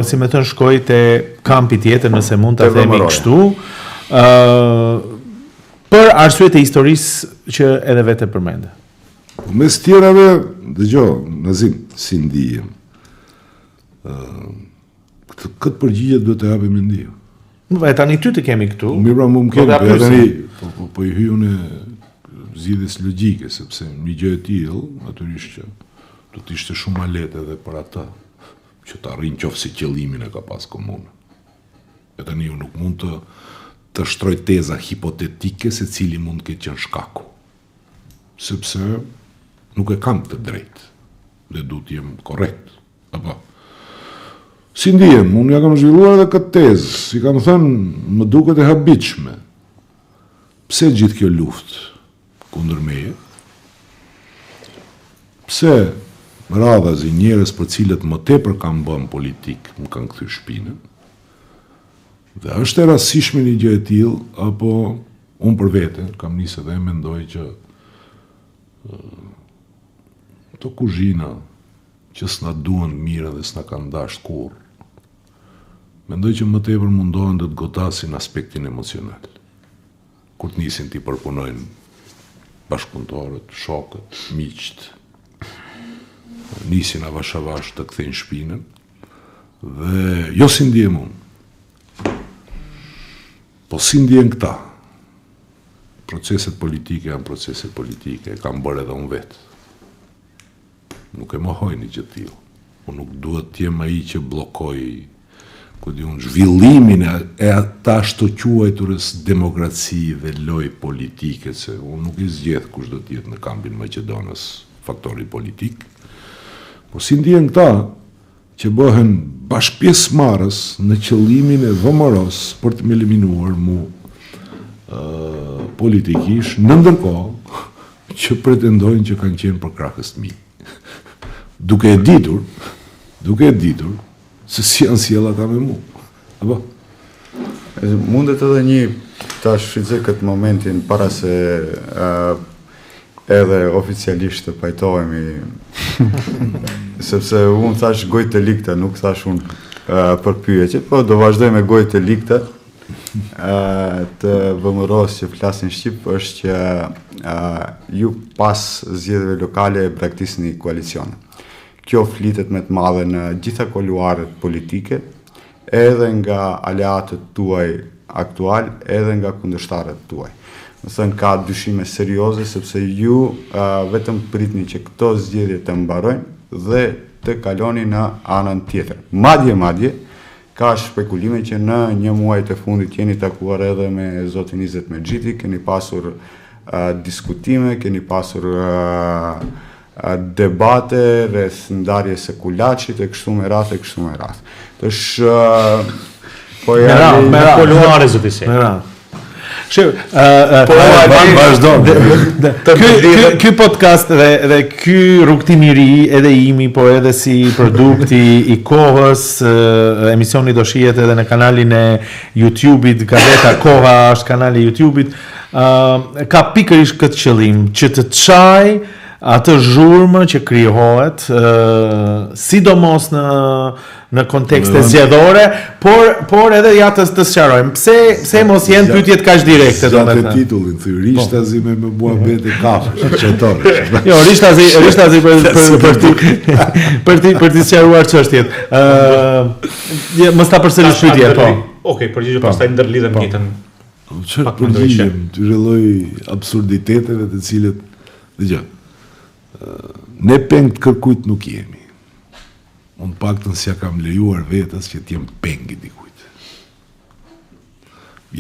si me thënë shkoj të kampi tjetër nëse mund të themi kështu, për arsyet e historisë që edhe vetë e përmende. Mes tjerave, dëgjoj, Nazim, si ndihem. Këtë përgjigje duhet të japim me ndihem. E tani ty të kemi këtu. Mirë, më kemi, po i hyun e zgjidhjes logjike, sepse një gjë e tillë, natyrisht që do të ishte shumë më lehtë edhe për ata që të arrin qoftë si qëllimin e ka pas komunë. E tani ju nuk mund të shtroj teza hipotetike se cili mund të ketë qenë shkaku. Sepse nuk e kam të drejtë dhe du të jem korrekt. Apo. Si ndihem, unë ja kam zhvilluar edhe këtë tezë, si kam thënë, më duket e habitshme. Pse gjithë kjo luftë kundër meje? Pse radhazi njerëz për cilët më tepër kam bën politik, më kanë kthyr shpinën. Dhe është e rastishme një gjë e tillë, apo unë për vete kam nisë dhe mendoj që to kuzhina që s'na duan mirë dhe s'na kanë dashur kurrë. Mendoj që më tepër mundohen të gotasin aspektin emocional. Kur të nisin t'i përpunojnë bashkëpunëtorët, shokët, miqt, nisin avash të kthejnë shpinën, dhe jo si ndihem unë, po si ndihen këta. Proceset politike janë proceset politike, e kam bërë edhe unë vetë. nuk e mohoj një gjë tillë. Unë nuk duhet të jem ai që bllokoj zhvillimin e ata ashtu quajturës demokraci dhe loj politike, se unë nuk I zgjedh kush do të jetë në kampin Maqedonës faktori politik, po si ndjen këta që bëhen bashkëpjesëmarrës në qëllimin e vëmëros për të më eliminuar mu politikisht, në ndërkohë që pretendojnë që kanë qenë për krahës të mi. Duke e ditur se si janë sjell ata me mu. Apo? Mundet edhe një ta shfrytëzoj këtë momentin para se edhe oficialisht të pajtohemi sepse unë thash gojë të ligta, nuk thash unë për pyetje, po do vazhdoj me gojë të ligta. Të vëmëros që flasin shqip është që ju pas zgjedhjeve lokale e braktisni koalicione. Kjo flitet me të madhe në gjitha kuluaret politike, edhe nga aleatët tuaj aktual, edhe nga kundërshtarët tuaj. Më thënë ka dyshime serioze, sepse ju vetëm pritni që këto zgjedhje të mbarojnë dhe të kaloni në anën tjetër. Madje, ka spekulime që në një muaj të fundit jeni takuar edhe me zotin Izet Mexhiti, keni pasur diskutime, keni pasur debate rreth ndarjes së Kulaçit e kështu me radhë. Po me kuluare zoti se. Ky podcast dhe ky rrugtim I ri edhe imi, po edhe si produkti I kohës, emisioni do shihet edhe në kanalin e YouTube-it, Gazeta Koha është kanali I YouTube-it, ka pikërisht këtë qëllim, që të çaj atë zhurmë që krijohet, sidomos në kontekste zgjedhore, por edhe ja të sqarojmë. Pse mos janë pyetjet kaq direkte, domethënë. Gjatë titullin thy Rishtazi me muhabet e kafshë, çetore. Jo, Rishtazi për të sqaruar çështjet. Mos ta përsëris pyetjen, po. Okej, përgjigje pastaj ndërlidhem njëtën. Çfarë përgjigjem ty lloj absurditeteve të cilët dëgjoj. Ne peng të kërkujt nuk jemi. Unë paktën s'ja kam lejuar vetës që t'jem peng I dikujt.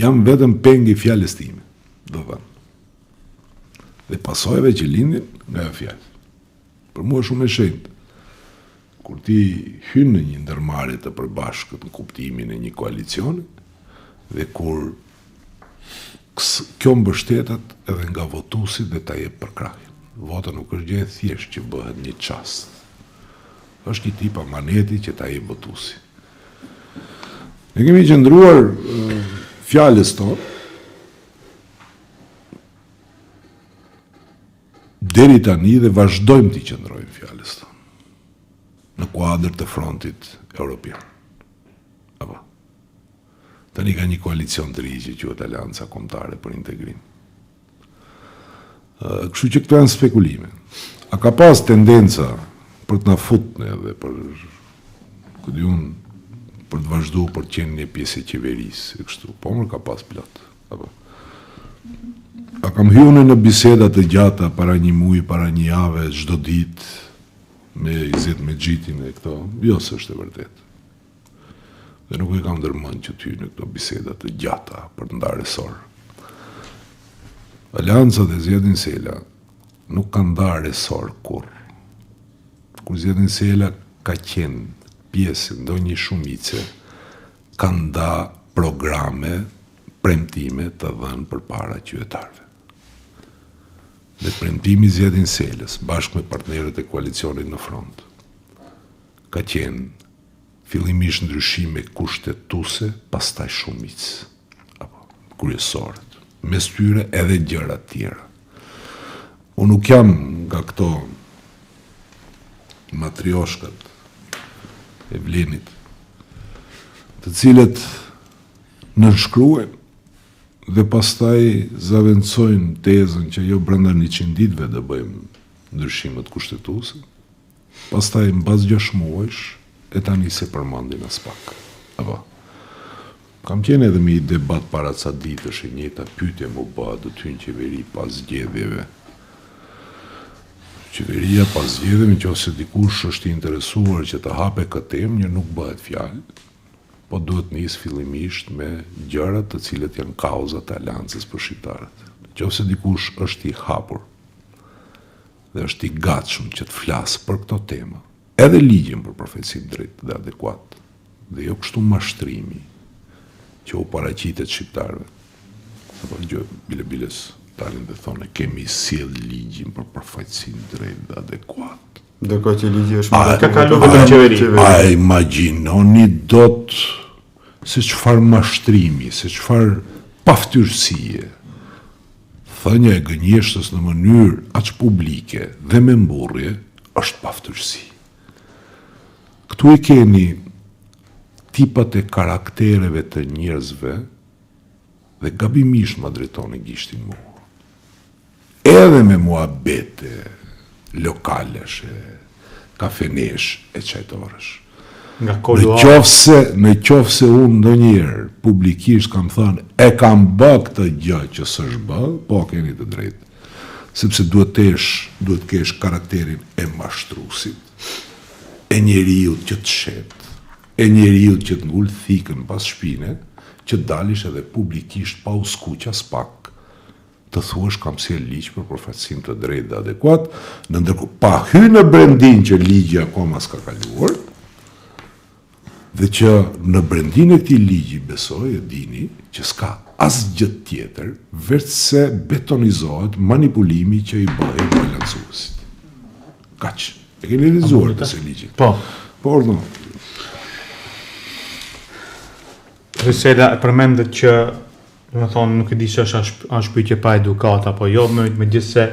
Jam vetëm peng I fjalës time, do thënë. Dhe pasojeve që lindin nga e fjalë. Për mua shumë e shenjtë. Kur ti hyn në një ndërmarrje të përbashkët në kuptimin e një koalicioni, dhe kur kjo mbështetet edhe nga votuesit dhe ta jep për krahje. Vota nuk është gjë e thjeshtë që bëhet një çast. Është një tip amaneti që ta jep votuesi. Ne kemi qëndruar fjalës tonë deri tani dhe vazhdojmë të qëndrojmë fjalës tonë në kuadër të frontit evropian. Apo. Tani ka një koalicion të ri që quhet Aleanca Kombëtare për Integrim. Kështu që këto janë spekulime. A ka pas tendenca për të na futne edhe për të vazhduar për të qenë një pjesë e qeverisë e kështu. Po më ka pas plot. Apo. A kam hyrë në biseda të gjata para një muaji, para një jave, çdo ditë me Izet Mexhitin e këto? Jo, s'është e vërtetë. Dhe nuk e kam ndërmend që ty në këto biseda të gjata për të ndarë sor. Aleanca dhe Zjedin Sela nuk kanë ndarë sor kur. Kur Zjedin Sela ka qenë pjesë ndonjë shumice, kanë nda programe, premtime të dhënë përpara qytetarëve. Dhe premtimi Zjedin Selës bashkë me partnerët e koalicionit në front ka qenë fillimisht ndryshime kushtetuese, pastaj shumicë, apo kryesorët. Mes tyre edhe gjëra tjera. Unë nuk jam nga këto matrioshkat e Vlenit, të cilët nënshkruhen dhe pastaj zaventojnë tezën që jo brenda 100 ditëve do bëjmë ndryshimet kushtetuese, pastaj mbas 6 muajsh e tani se përmendin as pak. Apo. Kam qenë edhe me i debat para ca ditësh e njëjta pyetje më bë do të hyjnë qeveri pas zgjedhjeve. Qeveria pas zgjedhjeve nëse dikush është i interesuar që të hape këtë temë, një nuk bëhet fjalë, po duhet nis fillimisht me gjërat të cilët janë kauzat e aleancës për shqiptarët. Nëse dikush është i hapur dhe është i gatshëm që të flasë për këto tema, edhe ligjin për përfaqësim drejt dhe adekuat, dhe jo kështu mashtrimi që u paraqitet shqiptarëve. Apo gjë biles talin dhe thonë kemi sjell ligjin për përfaqësim drejt dhe adekuat. Ndërkohë që ligji është ka kaluar vetëm qeveri. A imagjinoni dot se çfarë mashtrimi, se çfarë paftyrësie, thënia e gënjeshtës në mënyrë aq publike dhe me mburrje është paftyrësi. Këtu i keni tipat e karaktereve të njerëzve dhe gabimisht ma drejtoni gishtin mua. Edhe me muhabete, lokalesh, kafenesh, e qajtorësh. Nga Në koluar. qofse unë ndonjëherë publikisht kam thënë e kam bë këtë gjë që s'është bë, po keni të drejtë. Sepse duhet kesh karakterin e mashtruesit, e njeriu që të shet, e njeriu që të ngul thikën pas shpine, që dalish edhe publikisht pa u skuq as pak, të thuash kam sjell ligj për përfaqësim të drejtë dhe adekuat, ndërkohë pa hyrë në brendin që ligji akoma s'ka kaluar, dhe që në brendin e këtij ligji besoj e dini që s'ka asgjë tjetër veçse betonizohet manipulimi që i bëhet balancuesit. Kaq. E keni lexuar të se ligjin. Po. Por no. Rysela e përmendet që, do të thonë, nuk e di se është pyetje pa edukat apo jo, me gjithë se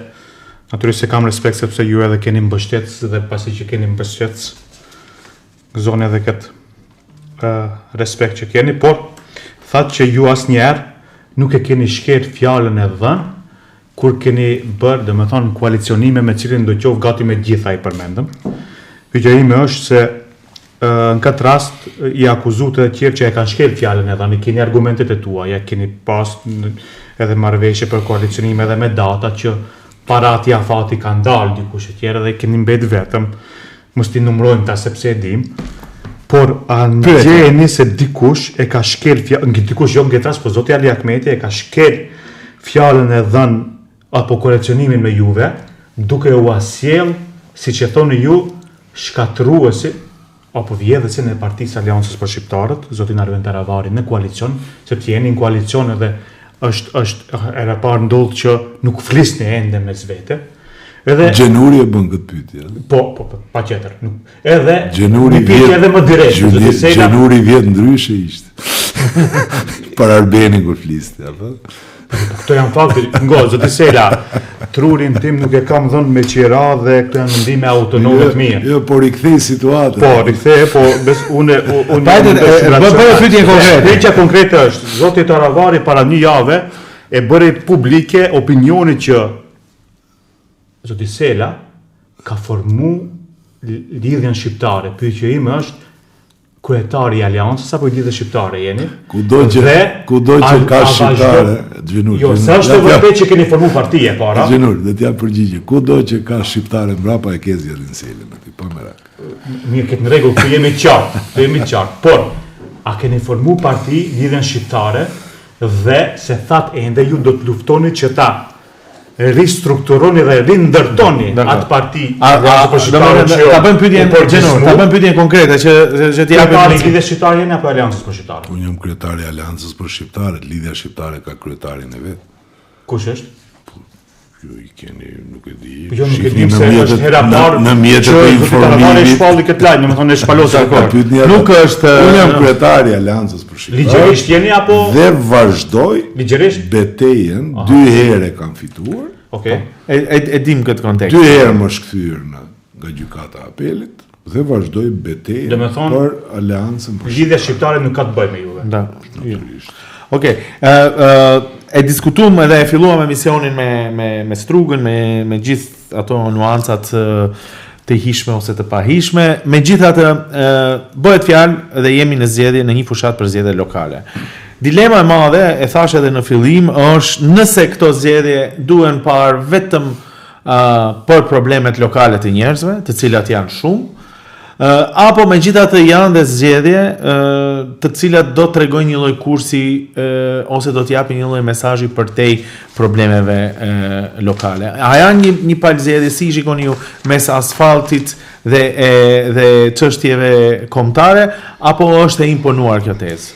natyrisht se kam respekt sepse ju edhe keni mbështetës dhe pasi që keni mbështetës, gëzoni edhe këtë respekt që keni, por thatë që ju asnjëherë nuk e keni shkel fjalën e dhënë kur keni bërë, dhe me thonë, koalicionime me cilin do qovë gati me gjitha i përmendëm. Pyetja ime është se në këtë rast i akuzut edhe tjerë që e kanë shkel fjalën e dhënë, i keni argumentet e tuaja, keni pas edhe marrëveshje për koalicionime edhe me data që para ati afati kanë dalë dikush e tjerë dhe keni mbet vetëm, mos t'i numrojmë ta sepse e dim. Por a ndjeni se dikush e ka shkel fjalën, dikush jo në rast, po zoti Ali Ahmeti e ka shkel fjalën e dhënë apo koalicionimin me juve, duke u asjell, siç e thoni ju, shkatruesi apo vjedhësin e Partisë Aleancës për Shqiptarët, zotin Arvend Taravari në koalicion, sepse jeni në koalicion edhe është era parë ndodh që nuk flisni ende mes vete. Edhe Gjenuri e bën këtë pyetje. po, pa tjetër. Edhe Gjenuri një pyetje edhe më direkt. Gjenuri vjet ndryshe ishte. Për Arbenin kur fliste, apo? Këto janë fakte, zoti Sela, trurin tim nuk e kam dhënë me qira dhe këto janë mendime autonome të mia. Jo, por i kthej situatën. Po, rikthej, po unë Bëj pyetje konkrete. Pyetja konkrete është, zoti Taravari para një jave e bëri publike opinioni që zoti Sela ka formu lidhjen shqiptare. Pyetja ime është kryetari i Aleancës apo i lidhjes shqiptare jeni? Kudo që ka shqiptare, Gjenur. Jo, sa është vërtet që keni formuar parti e para? Gjenur, dhe t'ja përgjigje. Kudo që ka shqiptare mbrapa e ke zgjedhjen Selën aty, pa merak. Mirë, këtë në rregull, të jemi qartë. Por a keni formuar parti lidhjen shqiptare dhe se thatë ende ju do të luftoni që ta ristrukturoni dhe rindërtoni atë parti. Ta bëjmë pyetjen Gjenur, ta bëjmë pyetjen konkrete që t'i japim. Kryetari i lidhjes shqiptare jeni apo Aleancës për Shqiptarët? Unë jam kryetari i Aleancës për Shqiptarët, lidhja shqiptare ka kryetarin e vet. Kush është? Ju i keni, nuk e di. Jo, nuk e di se është hera parë në mjetet e informimit. Shpalli këtë lajm, domethënë e shpalosa akord. Nuk është Unë jam kryetari i Aleancës për Shqiptarët. Ligjërisht jeni apo Dhe vazhdoj ligjërisht? betejën, 2 herë kam fituar. Okej. E dim këtë kontekst. 2 herë më shkthyer nga gjykata e apelit dhe vazhdoj betejën për Aleancën për Lidhja shqiptare nuk ka të bëjë me juve. Da. Okej. E diskutuam edhe e filluam emisionin me Strugën, me gjithë ato nuancat të hishme ose të pahishme. Megjithatë, bëhet fjalë dhe jemi në zgjedhje në një fushat për zgjedhje lokale. Dilema e madhe, e thash edhe në fillim, është nëse këto zgjedhje duhen parë vetëm për problemet lokale të njerëzve, të cilat janë shumë, apo megjithatë janë dhe zgjedhje të cilat do t'rregojnë një lloj kursi ose do t'japin një lloj mesazhi përtej problemeve lokale. A janë një palë zgjedhje si shikoni ju mes asfaltit dhe çështjeve kombëtare, apo është e imponuar kjo tezë?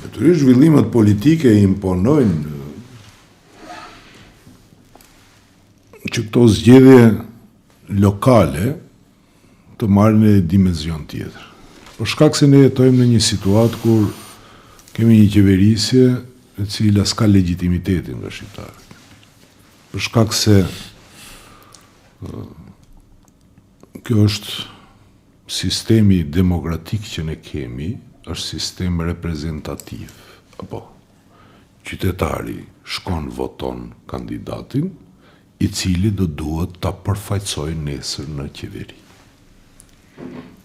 Natyrisht zhvillimet politike imponojnë që këto zgjedhje lokale të marrë në dimension tjetër. Për shkak se ne jetojmë në një situatë kur kemi një qeverisje e cila s'ka legitimitetin nga shqiptarët. Për shkak se kjo është sistemi demokratik që ne kemi, është sistem reprezentativ. Apo qytetari shkon voton kandidatin i cili do duhet ta përfaqësojë nesër në qeveri.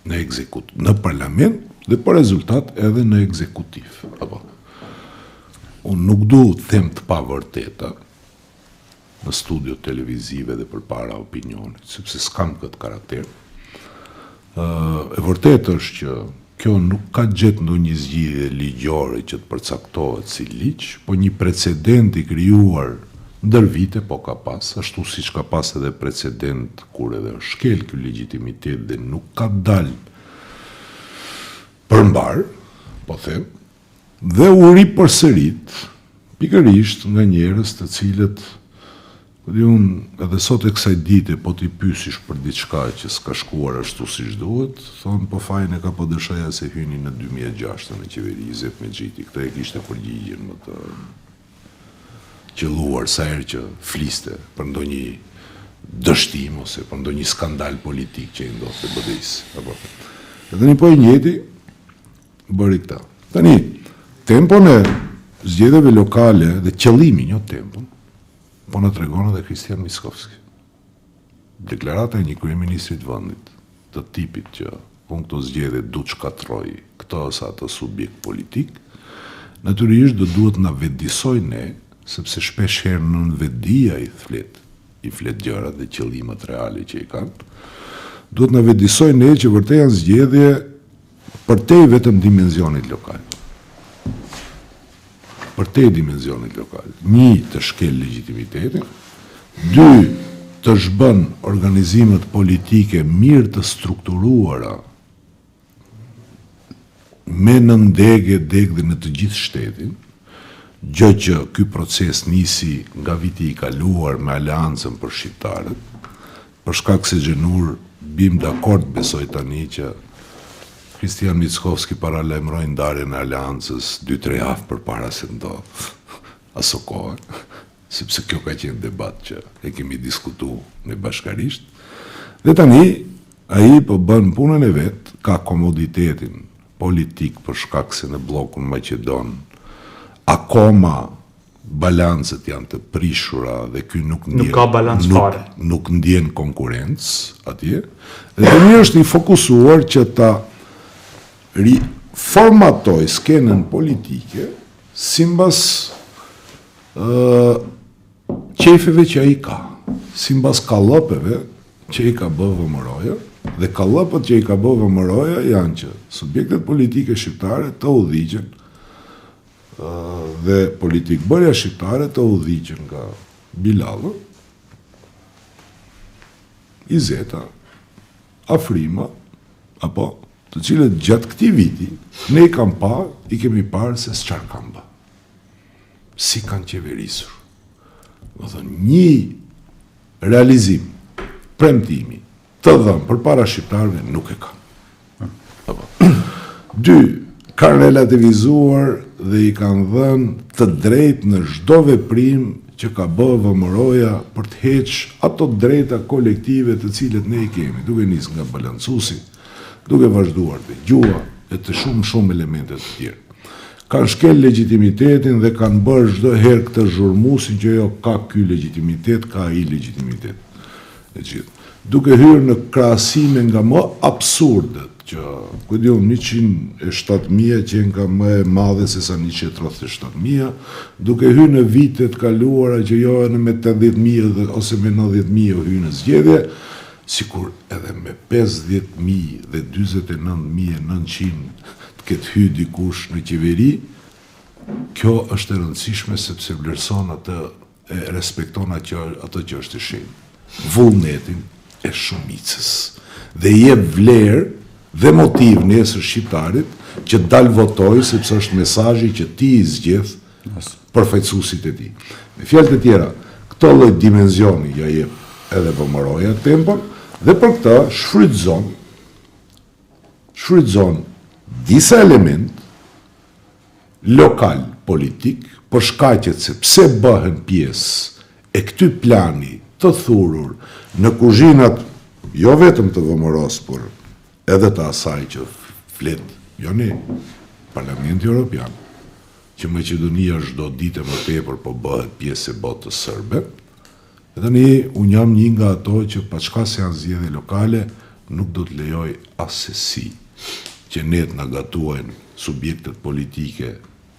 Në parlament dhe për rezultat edhe në ekzekutiv. Apo. Unë nuk du të them të pavërteta në studio televizive dhe përpara opinionit, sepse s'kam këtë karakter. E vërtet është që kjo nuk ka gjetë ndonjë zgjidhje ligjore që të përcaktohet si ligj, po një precedent i krijuar ndër vite po ka pas, ashtu siç ka pas edhe precedent kur edhe shkel ky legjitimitet dhe nuk ka dalë përmbar, po them, dhe u ripërsërit pikërisht nga njerëz të cilët unë edhe sot e kësaj dite po t'i pyesish për diçka që s'ka shkuar ashtu siç duhet, thonë po fajin e ka po dëshaja se hyni në 2006 në qeveri 20 me gjiti, këtë e kishte përgjigjen më të qelluar sa herë që fliste për ndonjë dështim ose për ndonjë skandal politik që i ndodhte BDI-s. Edhe një po i njëjti bëri këta. Tani, tempon e zgjedhjeve lokale dhe qëllimi një tempon, po në tregon edhe Kristian Mickovski. Deklarata e një kryeministrit vendit, të tipit që unë këto zgjedhje du të shkatroj këto ose atë subjekt politik, natyrisht do duhet na vetëdijsoj ne, sepse shpesh herë në vetëdia i flet gjërat dhe qëllimet reale që i kanë, duhet na vetëdijsoj ne që vërtet janë zgjedhje përtej vetëm dimensionit lokal. Përtej dimensionit lokal. 1, të shkel legitimitetin, 2, të zhbën organizimet politike mirë të strukturuara me në ndegë dhe në të gjithë shtetin, gjë që ky proces nisi nga viti i kaluar me aleancën për shqiptarët, për shkak se Xhenur bim dakord besoj tani që Kristian Mickovski paralajmëroi ndarjen e aleancës 2-3 javë përpara se ndodh aso kohë, sepse kjo ka qenë debat që e kemi diskutuar ne bashkarisht. Dhe tani ai po bën punën e vet, ka komoditetin politik për shkak se në bllokun maqedon akoma balancet janë të prishura dhe ky nuk ka balans fare. Nuk ndjen konkurrencë atje. Dhe tani është i fokusuar që ta riformatoj skenën politike simbas qefeve që ai ka, simbas kallëpeve që i ka bë VMRO-ja, dhe kallëpët që i ka bë VMRO-ja janë që subjektet politike shqiptare të udhëhiqen dhe politikbërja shqiptare të udhëhiqen nga Bilallë, Izeta, Afrima, apo të cilët gjatë këtij viti ne i kemi parë se s'çfarë kanë bë. Si kanë qeverisur. Do thënë një realizim, premtimi, të dhënë përpara shqiptarëve nuk e kanë. 2, kanë relativizuar dhe i kanë dhënë të drejtë në çdo veprim që ka bë VMRO-ja për të heqë ato drejta kolektive të cilët ne i kemi, duke nisë nga balancusi, duke vazhduar të gjua e të shumë elementet të tjerë. Kanë shkel legitimitetin dhe kanë bërë çdo herë këtë zhurmusin që jo ka ky legitimitet, ka ai legitimitet. E gjithë. Duke hyrë në krahasime nga më absurdet që, ku di unë, 107.000 që nga më e madhe se sa 137.000, duke hy në vitet kaluara që jo në me 80.000 ose me 90.000 hy në zgjedhje, sikur edhe me 50.000 dhe 29.900 të ketë hy dikush në qeveri, kjo është e rëndësishme sepse vlerëson atë, e respekton atë që është e shenjtë. Vullnetin e shumicës dhe jep vlerë dhe motiv nesër shqiptarit që dalë votoj sepse është mesazhi që ti i zgjedh përfaqësuesit e tij. Me fjalë të tjera, këto lloj dimensioni ja jep edhe VMRO-ja tempon dhe për këtë shfrytëzon disa element lokal politik për shkaqet se pse bëhen pjesë e këty plani të thurur në kuzhinat jo vetëm të VMRO-s, por edhe të asaj që flet, jo ne, Parlamenti Evropian, që Maqedonia çdo ditë më tepër po bëhet pjesë e botës sërbe. Edhe unë jam një nga ato që pa çka se janë zgjedhje lokale, nuk do të lejoj asesi që ne të na gatuajnë subjektet politike,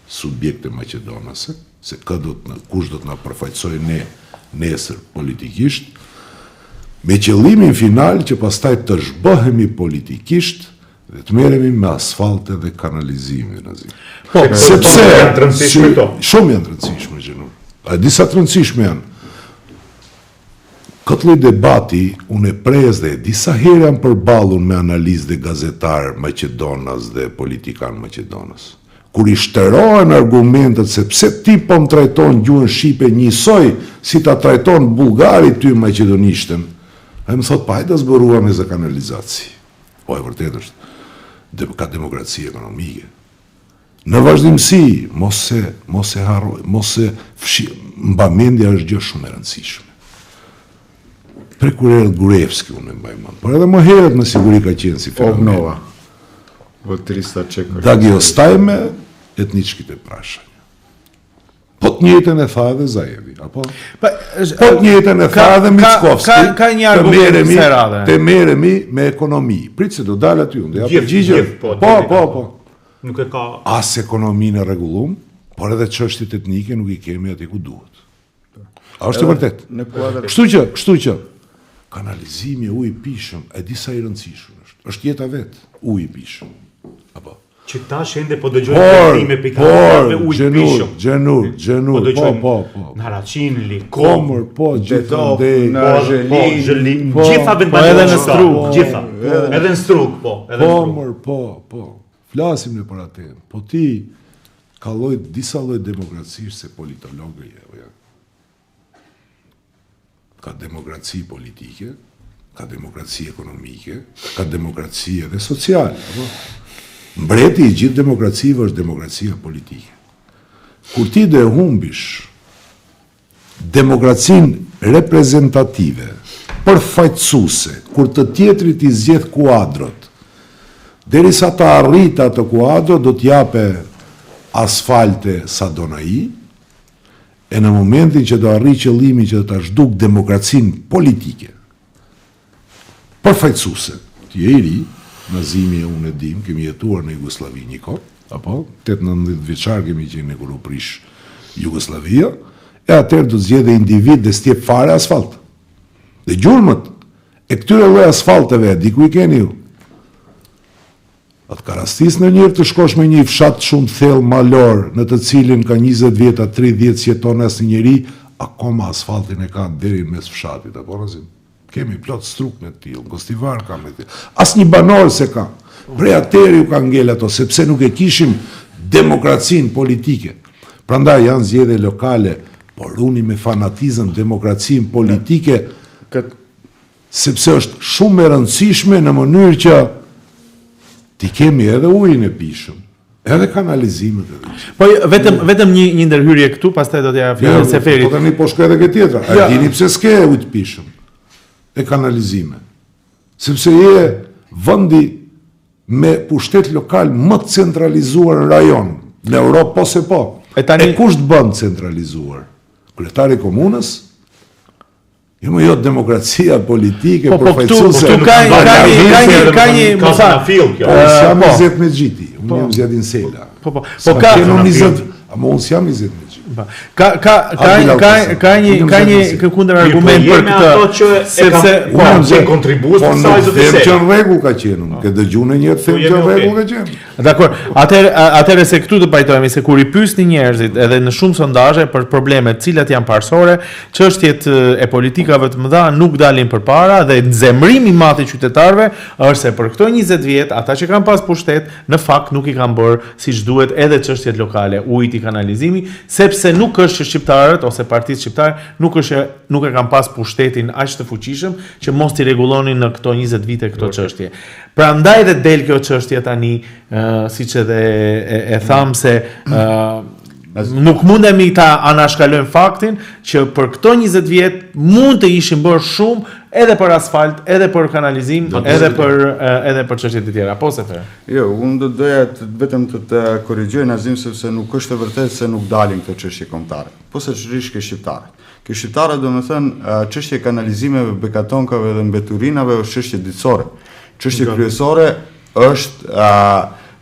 subjekte maqedonase, se kush do të na përfaqësojë ne nesër politikisht, me qëllimin final që pastaj të zhbëhemi politikisht dhe të merremi me asfalte dhe kanalizime në zi. Sepse janë të rëndësishme këto. Shumë janë të rëndësishme gjënu. Disa të rëndësishme janë. Këtë lloj debati unë e prez dhe disa herë jam përballur me analizë dhe gazetar maqedonas dhe politikan maqedonas. Kur i shtërohen argumentet se pse ti po më trajton gjuhën shqipe njësoj si ta trajton bullgari ty maqedonishtën, ai më thot pa hajde zburuam me kanalizaci. Po e vërtet është ka demokraci ekonomike. Në vazhdimsi, mos e harroj, mbamendja është gjë shumë e rëndësishme. Prokuror Gruevski unë e mbaj mend, por edhe më herët në siguri ka qenë si fenomen. Obnova. Votrista Čeka. Dagestajme etničkite prašanja. Po të njëjtën e tha edhe Zajevi, apo? Po të njëjtën e tha edhe Mickovski. Ka një argument kësaj radhe. Të merremi me ekonomi. Prit se do dalë aty unë, ja përgjigje. Po. Nuk e ka as ekonominë e rregullum, por edhe çështjet etnike nuk i kemi aty ku duhet. A është e vërtet? Kështu që kanalizimi ujë i pishëm e disa i rëndësishëm është. Është jeta vet, ujë i pishëm. Apo që tash ende po dëgjojmë trajtime pikante ujë pishëm. Gjenur, po. Në Haracin, Komër, po, gjithandej, në Zhelin, gjitha vendbanë edhe në Strug, gjitha. Edhe në Strug, po. Komër, po. Flasim në për atë. Po ti ka disa lloj demokracisht se politologë janë. Ka demokraci politike, ka demokraci ekonomike, ka demokraci edhe sociale. Mbreti i gjithë demokracive është demokracia politike. Kur ti do e humbish demokracinë reprezentative, përfaqësuese, kur të tjetrit i zgjedh kuadrot, derisa ta arrit atë kuadro do t'jape asfalte sa do na i, e në momentin që do arrit qëllimin që do ta zhduk demokracinë politike, përfaqësuese, ti je i ri, Nazimi e unë e dim, kemi jetuar në Jugoslavi një kohë, apo 18-19 vjeçar kemi qenë kur u prish Jugoslavia, e atëherë do të zgjedhë individ dhe stjep fare asfalt. Dhe gjurmët e këtyre lloj asfalteve, di ku i keni ju? Atë ka rastis në njërë të shkosh me një fshat shumë thellë malor, në të cilin ka 20 vjeta, 30 që jeton asnjë njeri, akoma asfaltin e ka deri mes fshatit, apo Nazim? Kemi plot struk në tillë, Gostivar ka me tillë. Asnjë banor se ka. Prej atëri u ka ngel ato, sepse nuk e kishim demokracinë politike. Prandaj janë zgjedhje lokale, por runi me fanatizëm demokracinë politike, sepse është shumë e rëndësishme në mënyrë që ti kemi edhe ujin e pishëm, edhe kanalizimet edhe. Po vetëm një ndërhyrje këtu, pastaj do t'ja fillojmë Seferit. Po tani po shkoj edhe këtë tjetra. A dini pse s'ke ujë të pishëm? E kanalizime. Sepse je vendi me pushtet lokal më centralizuar në rajon, në Europë po se po. E kush të bën centralizuar? Kryetari i komunës Jo demokracia politike, Po këtu ka një Unë jam Izet Mexhiti, unë jam Zjadin Sela. Po Unë s'jam Izet Mexhiti. Ka një kundër argument për këtë, sepse unë kontribues për sa Zoti Sela. Që në rregull ka qenë, ke dëgjuar një them që në rregull ka qenë. Dakor, atëherë se këtu të pajtohemi se kur I pyesni njerëzit edhe në shumë sondazhe për problemet cilat janë parsorë, çështjet e politikave të mëdha nuk dalin përpara dhe nxemrimi I madh I qytetarëve është se për këto 20 vjet ata që kanë pas pushtet në fakt nuk I kanë bërë siç duhet edhe çështjet lokale, ujiti, kanalizimi, sepse nuk është që shqiptarët ose partitë shqiptare nuk e kanë pas pushtetin aq të fuqishëm që mos t'i rregullonin në këto 20 vite këto çështje. Prandaj dhe del kjo çështje tani, siç edhe e tham se nuk mundemi ta anashkalojmë faktin që për këto 20 vjet mund të ishin bërë shumë edhe për asfalt, edhe për kanalizim, edhe për çështje të tjera. Po se fer. Jo, unë do doja vetëm të korrigjoj Nazim sepse nuk është e vërtetë se nuk dalin këto çështje kombëtare. Po sërish ke shqiptarët. Ke shqiptarët domethënë çështje kanalizimeve, bekatonkave dhe mbeturinave është çështje ditësore. Çështje kryesore është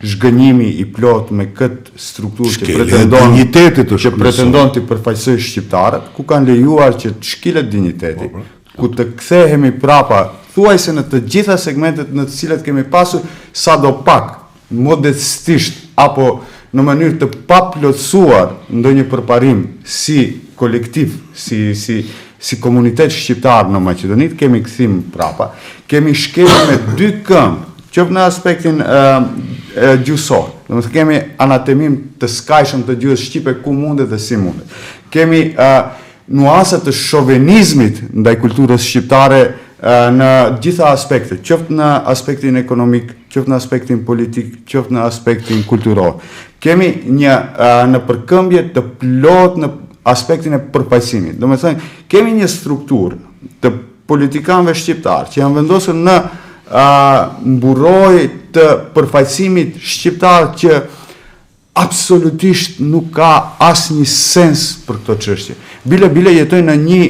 zhgënjimi I plot me këtë strukturë që pretendon të përfaqësojë shqiptarët, ku kanë lejuar që të shkilet dinjiteti, ku të kthehemi prapa thuajse në të gjitha segmentet në të cilat kemi pasur sadopak, modestisht apo në mënyrë të paplotësuar ndonjë përparim si kolektiv, si komunitet shqiptar në Maqedoni, kemi kthim prapa, kemi shkelur me dy këmbë, qoftë në aspektin gjuhësor. Domethënë kemi anatemim të skajshëm të gjuhës shqipe ku mundet dhe si mundet. Kemi nuansa të shovenizmit ndaj kulturës shqiptare në gjitha aspektet, qoftë në aspektin ekonomik, qoftë në aspektin politik, qoftë në aspektin kulturor. Kemi një në përkëmbje të plot në aspektin e përfaqësimit. Domethënë kemi një strukturë të politikanëve shqiptar që janë vendosur në mburoj të përfaqësimit shqiptar që absolutisht nuk ka asnjë sens për këto çështje. Bile jetojnë në një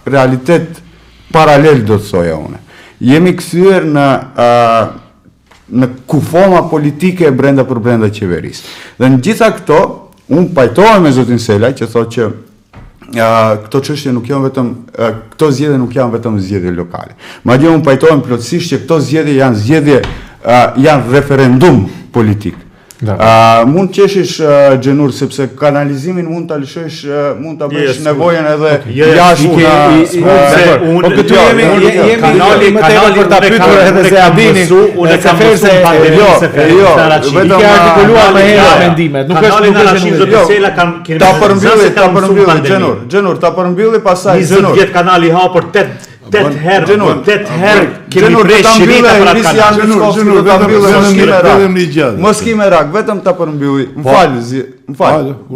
realitet paralel, do të thoja unë. Jemi kthyer në kufoma politike brenda qeverisë. Dhe në gjitha këto, unë pajtohem me zotin Selaj që thotë që këto çështje nuk janë vetëm këto zgjedhje nuk janë vetëm zgjedhje lokale. Madje unë pajtohem plotësisht që këto zgjedhje janë referendum politik. Mund qeshish Xhenur sepse kanalizimin mund ta lëshosh, mund ta bësh nevojën edhe jashtë unë këtu jemi kanali për ta pyetur edhe se Adini unë kam mësuar pandemisë vetëm ka artikuluar më herë mendimet nuk është ta përmbylli Xhenur ta përmbylli pastaj 20 vjet kanali hapur 8 herë kemi preshë mos ki merak, vetëm ta përmbylli. M'fal,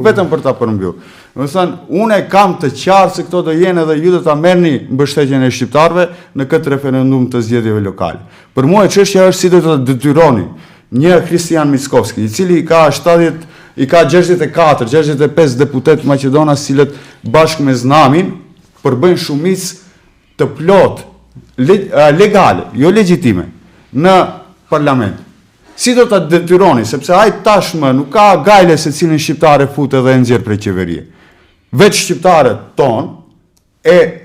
vetëm për ta përmbylli. Do të thënë, unë kam të qartë se këto do jenë edhe ju do ta merrni mbështetjen e shqiptarëve në këtë referendum të zgjedhjeve lokale. Për mua çështja është si do të detyroni një Kristian Mickovski, I cili ka 65 deputet maqedonas, cilët bashkë me Znamin përbëjnë shumicë të plot, legale, jo legjitime, në parlament. Si do të detyroni, sepse ai tashmë nuk ka gajle se cilin shqiptare fut edhe nxjerr prej qeverie. Vetë shqiptarët tonë e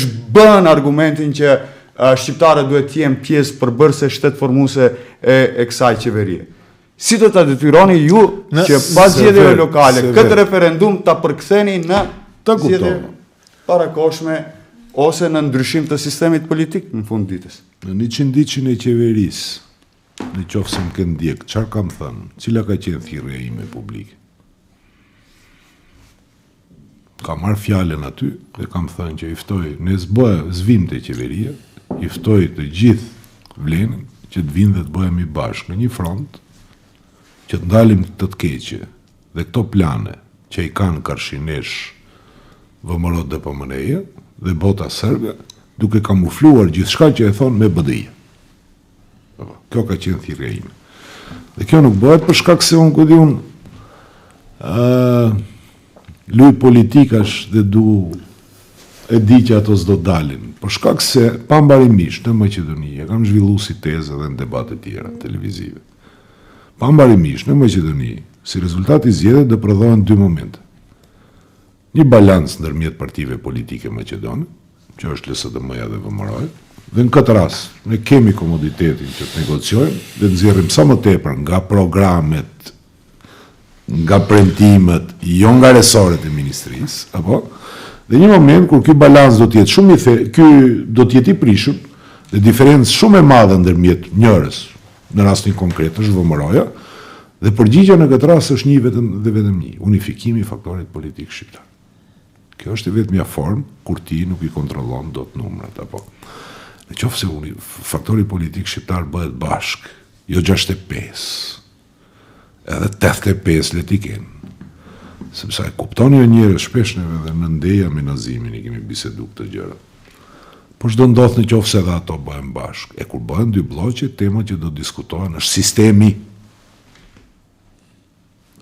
zhbën argumentin që shqiptarët duhet të jenë pjesë përbërëse shtetformuese e kësaj qeverie. Si do të detyroni ju që pas zgjedhjeve lokale këtë referendum ta përktheni në zgjedhje parakoshme ose në ndryshim të sistemit politik në fund ditës. Në 100 ditën e qeverisë, në qoftë se më ke ndjek, çfarë kam thënë? Cila ka qenë thirrja ime publike? Kam marrë fjalën aty dhe kam thënë që i ftoj në zvim të qeveria, i ftoj të gjithë vlenën që të vinë dhe të bëhemi bashkë në një front, që të ndalim të keqe dhe këto plane që I kanë Karshinesh, VMRO dhe PMN-ja, dhe bota serbe, duke kamufluar gjithçka që e thonë me BDI. Kjo ka qenë thirrja ime. Dhe kjo nuk bëhet për shkak se unë ku di unë luj politikash dhe du e di që ato s'do dalin, por shkak se pambarimisht në Maqedoni, e kam zhvilluar si tezë edhe në debate tjera televizive. Pambarimisht në Maqedoni, si rezultat i zgjedhjeve do prodhohen dy momente. Një balans ndërmjet partive politike maqedone, që është LSDM-ja dhe VMRO-ja, dhe në këtë rast ne kemi komoditetin që të negociojmë dhe nxjerrim sa më tepër nga programet, nga premtimet, jo nga resoret e ministrisë, apo dhe një moment kur ky balans do të jetë shumë ky do të jetë i prishur dhe diferencë shumë e madhe ndërmjet njërës, në rastin konkret është VMRO-ja, dhe përgjigja në këtë rast është një vetëm një, unifikimi i faktorit politik shqiptar. Kjo është i vetmja formë kur ti nuk i kontrollon dot numrat apo. Në qoftë se faktori politik shqiptar bëhet bashk, jo 65, edhe 85 le t'i kenë. Sepse e kuptoni o njerëz shpesh neve dhe në ndeja me Nazimin i kemi bisedu këtë gjëra. Po çdo ndodh në qoftë se edhe ato bëhen bashk. E kur bëhen dy bloqe, tema që do diskutohen është sistemi.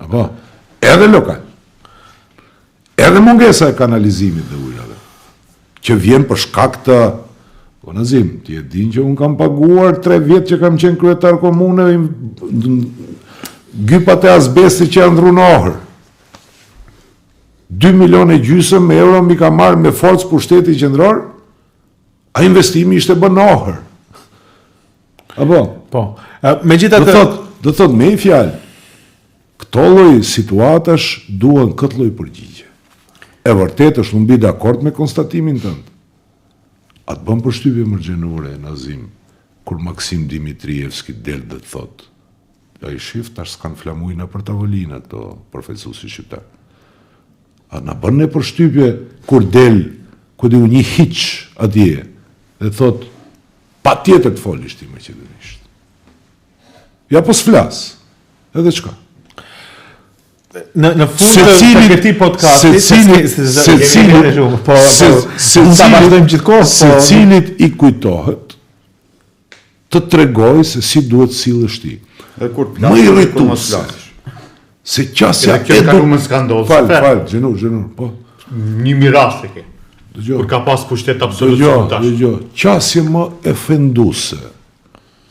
Apo, edhe lokal. Edhe mungesa e kanalizimit dhe ujrave, që vjen për shkak të, po Nazim, ti e din që unë kam paguar 3 vjetë që kam qenë kryetar komune, gypat e azbestit që janë dhrunohër. 2,5 milion euro mi ka marrë me forcë pushteti qendror, a investimi ishte bënohër. Apo? Po. Megjithatë, do thot me i fjalë, këto lloj situatash duan këtë lloj përgjigje. E vërtet është unë bi dakord me konstatimin tënd. Atë bën përshtypje mërgjenore, Nazim, kur Maksim Dimitrievski del dhe të thot, a i shif tash s'kan flamuj në për tavolina këto përfaqësuesi shqiptar. A na bën në përshtypje kur del, ku di një hiq atje, dhe thot, pa tjetër të folisht i maqedonisht. Ja po s'flas, edhe çka. Në fund të këtij podcasti, secilit i kujtohet të tregoj se si duhet sillesh ti. Më irrituese. Se qasja e kaluar skandal. Fal, Xhenur, po. Një mirast e ke. Kur ka pas pushtet absolut tash. Dëgjoj, qasje më ofenduese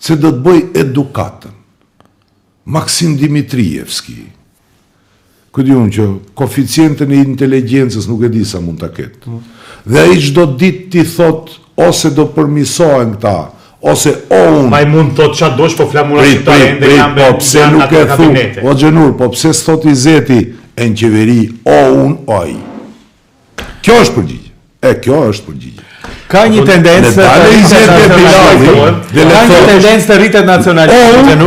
se do të bëj edukatën. Maksim Dimitrievski. Këtë unë që koeficientën e inteligjencës nuk e di sa mund të ketë. Dhe ai çdo ditë ti thot, ose do përmisohen këta, ose unë... Ma i mund thot qatë dosh, po flamura shqiptare ende po pse nuk e thu, o Xhenur, po pse s'thot i zeti e në qeveri, o unë, o ai. Kjo është përgjigje. Kjo është përgjigje. Ka një tendencë të rritet nacionalizmi.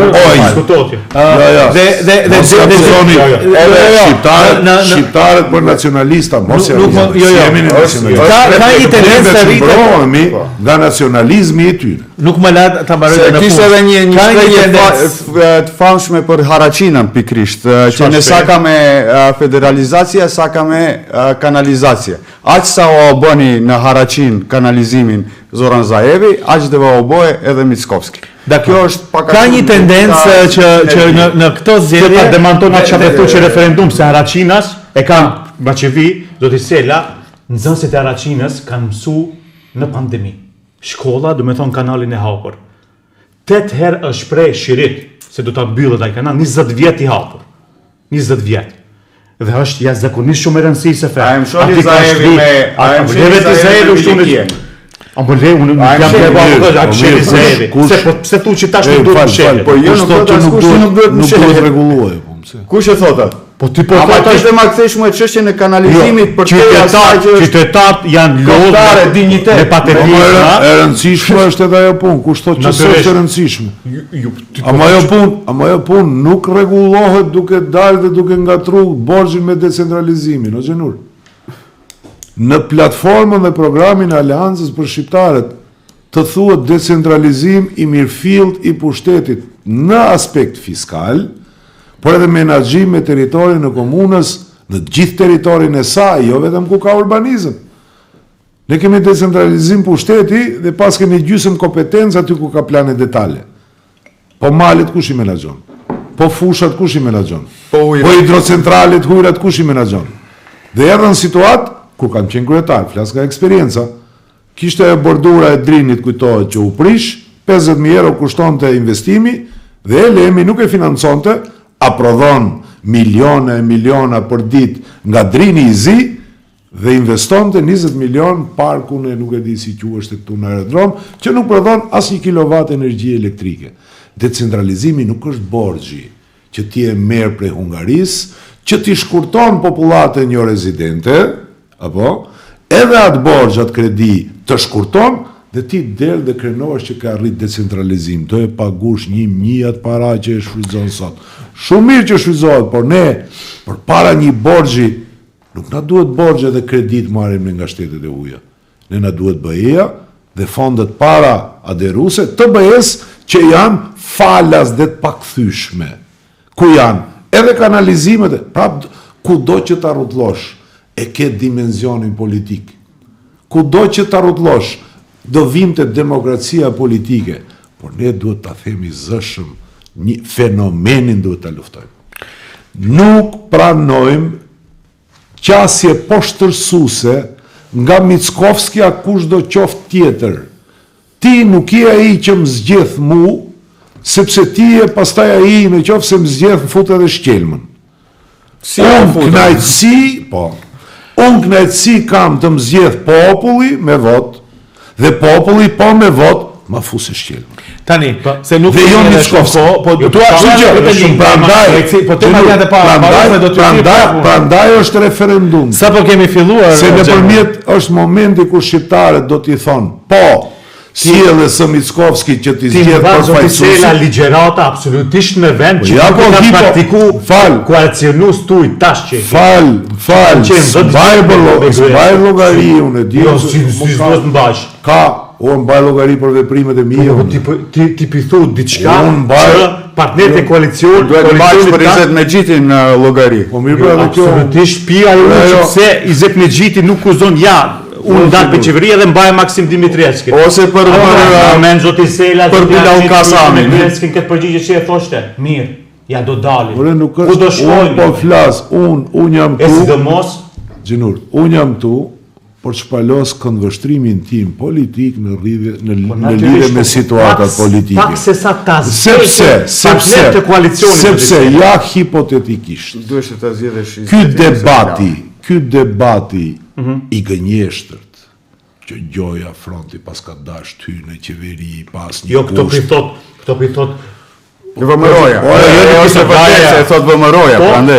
Shqiptarët për nacionalista, mos e jemi nacionalista. Ka një tendencë të rritet nga nacionalizmi i tyre. Nuk më la ta mbaroj në fund. Kishte edhe një shprehje të famshme për Haraçinën pikrisht, që ne sa ka me federalizacija, sa ka me kanalizacija. Aq sa o bëni në Haraçin kanalizimin Zoran Zaevi, aq dhe o bëhe edhe Mickovski. Kjo është ka një tendencë që në këto zgjedhje ta demanton atë çfarë thotë që referendum se Haraçinas e kanë Baçevi, do të thela, nxënësit e Haraçinës kanë mësuar në pandemi. Shkolla, do me thonë kanalin e hapur. 8 herë është shpreh shirit se do ta mbyllet ai kanal, 20 vjet i hapur. 20 vjet. Dhe është jashtëzakonisht shumë e rëndësishme se fe. A më shoni Zaevi me Zaevi ushtunë. Ambole unë jam të bëj atë shëri Zaevi. Pse thu që tash nuk duhet të shëri. Po jo nuk duhet të shëri. Rregulluaj, po pse? Kush e thotë? Po ti po thotë është më kthesh më çështjen e kanalizimit për të asaj që qytetarët janë lodhur dinjitet. Me patemi. E rëndësishme është edhe ajo punë, kush thotë që është e rëndësishme. Ama ajo punë nuk rregullohet duke dalë dhe duke ngatruar borxhin me decentralizimin, o Xhenur. Në platformën dhe programin e Aleancës për shqiptarët të thuhet decentralizim i mirëfillt i pushtetit në aspekt fiskal, por edhe menaxhim me territorin e komunës në gjithë territorin e saj, jo vetëm ku ka urbanizëm. Ne kemi decentralizim pushteti dhe pas kemi gjysmë kompetencë aty ku ka plane detale. Po malet kush i menaxhon? Po fushat kush i menaxhon? Po hidrocentralet, hujrat kush i menaxhon? Dhe erdhën situatë kur kam qenë kryetar, flas nga eksperienca, kishte e bordura e Drinit kujtohet që u prish, 50.000 euro kushtonte investimi dhe Lemi nuk e financonte, aprodhon miliona për ditë nga Drini i zi dhe investonte 20 milion parkun e nuk e di si quheshte këtu në aerodrom, që nuk prodhon asnjë kilovat energji elektrike. Decentralizimi nuk është borxhi që ti e merr prej Hungarisë, që ti shkurton popullatën jo rezidente, apo edhe atë borxh, atë kredi të shkurton dhe ti del dhe krenohesh që ka arrit decentralizim, do e pagush një atë para që e shfrytëzon sot. Shumë mirë që shfrytëzohet, por ne për para një borxhi nuk na duhet borxhe dhe kredit marrim nga shtetet e huaja. Ne na duhet BE-ja dhe fondet para aderuese të BE-s që janë falas dhe të pakthyeshme. Ku janë edhe kanalizimet, prap kudo që ta rrotullosh e ke dimenzionin politik. Kudo që ta rrotullosh do vinte demokracia politike, por ne duhet ta themi zëshëm, një fenomenin duhet ta luftojmë. Nuk pranojmë qasje poshtërsuese nga Mickovskja kushdo qoftë tjetër. Ti nuk je ai që më zgjedh mu, sepse ti je pastaj ai në qoftë se më zgjedh më fut edhe shkelmën. Unë knajtësi kam të më zgjedh populli me vot, dhe populli po me vot ma fuse shkelmën. Tani, se nuk dhe jo Mickovskja. Prandaj është referendum. Sa po kemi filluar, se nëpërmjet është momenti kur shqiptarët do t'i thonë, po, sjellje së Mickovskit që t'i zgjedh përfaqësues. Ligjërata absolutisht në vend që po ka praktiku koalicionus tuaj tash që. Mbaj llogari unë e di. Jo, si s'mos mbash. Ka o mbaj llogari për veprimet e mia. Ti pithu diçka që partnerët e koalicion duhet mbajtur për Izet Mexhitin në llogari. Po mirë pra edhe kjo. Absolutisht pia jo pse Izet Mexhiti nuk kuzon unë dal për qeveria dhe mbaj Maksim Dimitrievski. Ose për men zoti Sela, për Bilal Kasami. Dimitrievski këtë përgjigje që e thoshte. Mirë, ja do dalim. Ore nuk është, unë po flas, unë jam këtu. E sidomos, Gjinur, unë jam këtu por shpalos këndvështrimin tim politik në lidhje me situatat politike. Pak se sa ta sepse ja hipotetikisht. Ky debati i gënjeshtërt që Gjoja Fronti pas ka dash ty në qeveri pas një këto pitot Vëmëroja. Ose vërtet se thot vëmëroja, prandaj.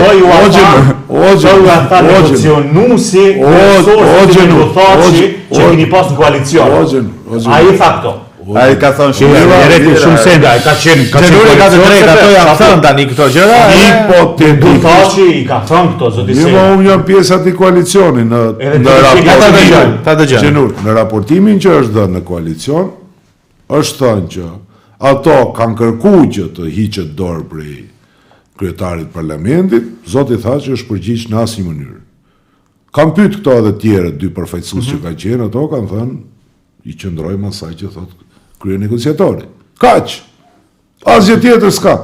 Që keni pas në koalicion. Ai fakto. Ai ka thonë shumë senda, ai ka qenë ka të drejtë, ato janë thënë tani këto gjëra. Hipotetikisht i ka thënë këto zoti se. Jo, unë jam pjesë aty koalicioni në raportimin. Në raportimin që është dhënë në koalicion, është thënë që ato kanë kërku që të hiqet dorë prej kryetarit parlamentit, zoti tha që është përgjigj në asnjë mënyrë. Kam pyet këto edhe tjerë dy përfaqësues që kanë qenë, ato kanë thënë i qëndrojmë asaj që thotë krye negociatori. Kaq. Asgjë tjetër s'ka.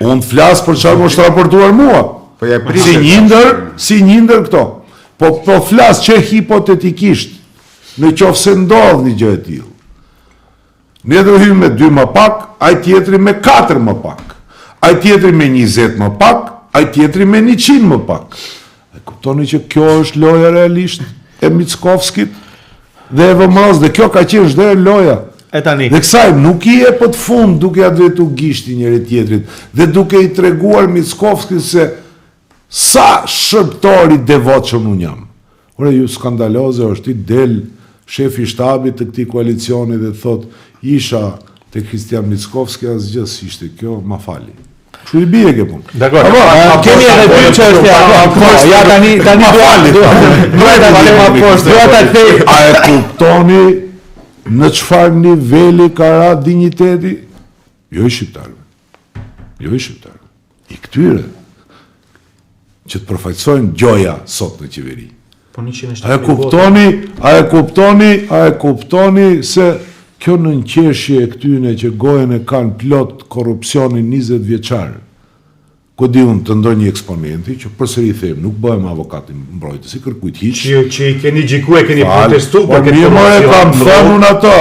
Unë flas për çfarë më është raportuar mua. Po ja si njëndër këto. Po flas që hipotetikisht në qoftë se ndodh një gjë e tillë. Ne do hymë me 2 më pak, ai tjetri me 4 më pak. Ai tjetri me 20 më pak, ai tjetri me 100 më pak. E kuptoni që kjo është loja realisht e Mickovskit dhe e VMS, dhe kjo ka qenë çdo loja. E tani. Dhe kësaj nuk i e për të fund duke ja drejtu gishti njëri tjetrit dhe duke i treguar Mickovskit se sa shërbëtori devotshëm unë jam. Ore, ju skandaloze është i del shefi shtabit të këtij koalicioni dhe thot isha te Kristian Mickovski asgjë ishte kjo, ma fali. Kështu i bie kjo punë. Dakor. Kemi edhe dy çështje. Ja tani a e kuptoni në çfarë niveli ka ra dinjiteti? Jo i shqiptarëve. Jo i shqiptarëve. I këtyre që të përfaqësojnë Gjoja sot në qeveri. A e kuptoni se kjo nënqeshje e këtyne që gojen e kanë plot korrupsionin 20 vjeçar, ku di unë të ndonjë eksponenti që përsëri them nuk bëhem avokat i mbrojtësi, kërkujt hiç. Që i keni gjiku, e keni protestu për këtë korupcion. Kam thënë unë ato,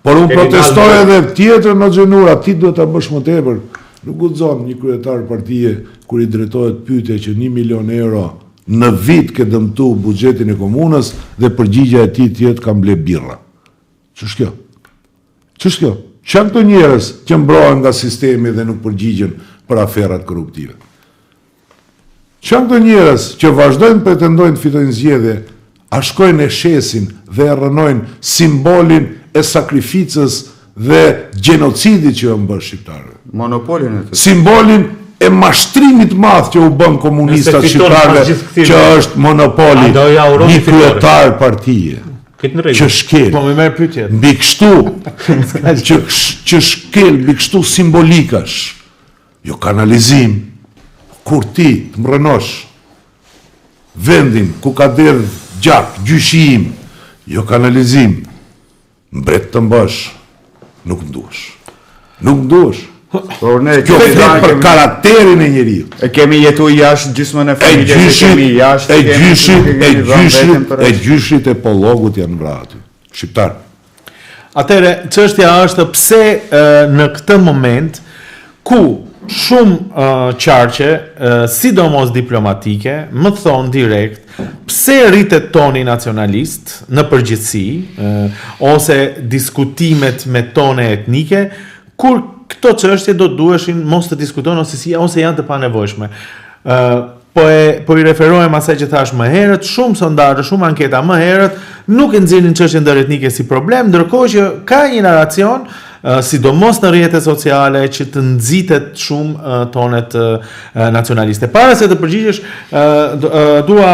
por unë protestoj edhe tjetër në xhenura, ti duhet ta bësh më tepër. Nuk guxon një kryetar partie kur i drejtohet pyetje që 1 milion euro në vit ke dëmtu buxhetin e komunës dhe përgjigja e tij tjetë kam ble birra. Ç'është kjo? Ç'është kjo? Çan këto njerëz që mbrohen nga sistemi dhe nuk përgjigjen për aferat korruptive? Çan këto njerëz që vazhdojnë pretendojnë të fitojnë zgjedhje, a shkojnë e shesin dhe e rrënojnë simbolin e sakrificës dhe genocidit që e mbë shqiptarëve? Monopolin e të. Simbolin e mashtrimit madh që u bën komunistat shqiptarëve, që është monopoli një kryetar partie. Që shkel, Po më merr pyetjet. mbi kështu, që shkel, mbi kështu simbolikash, jo kanalizim, kur ti të mbrënosh vendin ku ka derdh gjak, gjyshim, jo kanalizim, mbret të mbësh, nuk nduesh. Nuk nduesh. Por ne Kjo flet për karakterin e njeriu. e kemi jetu jashtë gjysmën e familjes, kemi jashtë, E gjyshit e pollogut janë vrarë aty. Shqiptar. Atëre, çështja është pse në këtë moment ku shumë qarqe, sidomos diplomatike, më thonë direkt, pse rritet toni nacionalist në përgjithësi, ose diskutimet me tone etnike, kur këto çështje do duheshin mos të diskutohen ose janë të panevojshme. Po i referohem asaj që thash më herët, shumë sondazhe, shumë anketa më herët nuk e nxjerrin çështjen ndërretnike si problem, ndërkohë që ka një naracion, sidomos në rrjetet sociale, që të nxitet shumë tonet nacionaliste. Para se të përgjigjesh, dua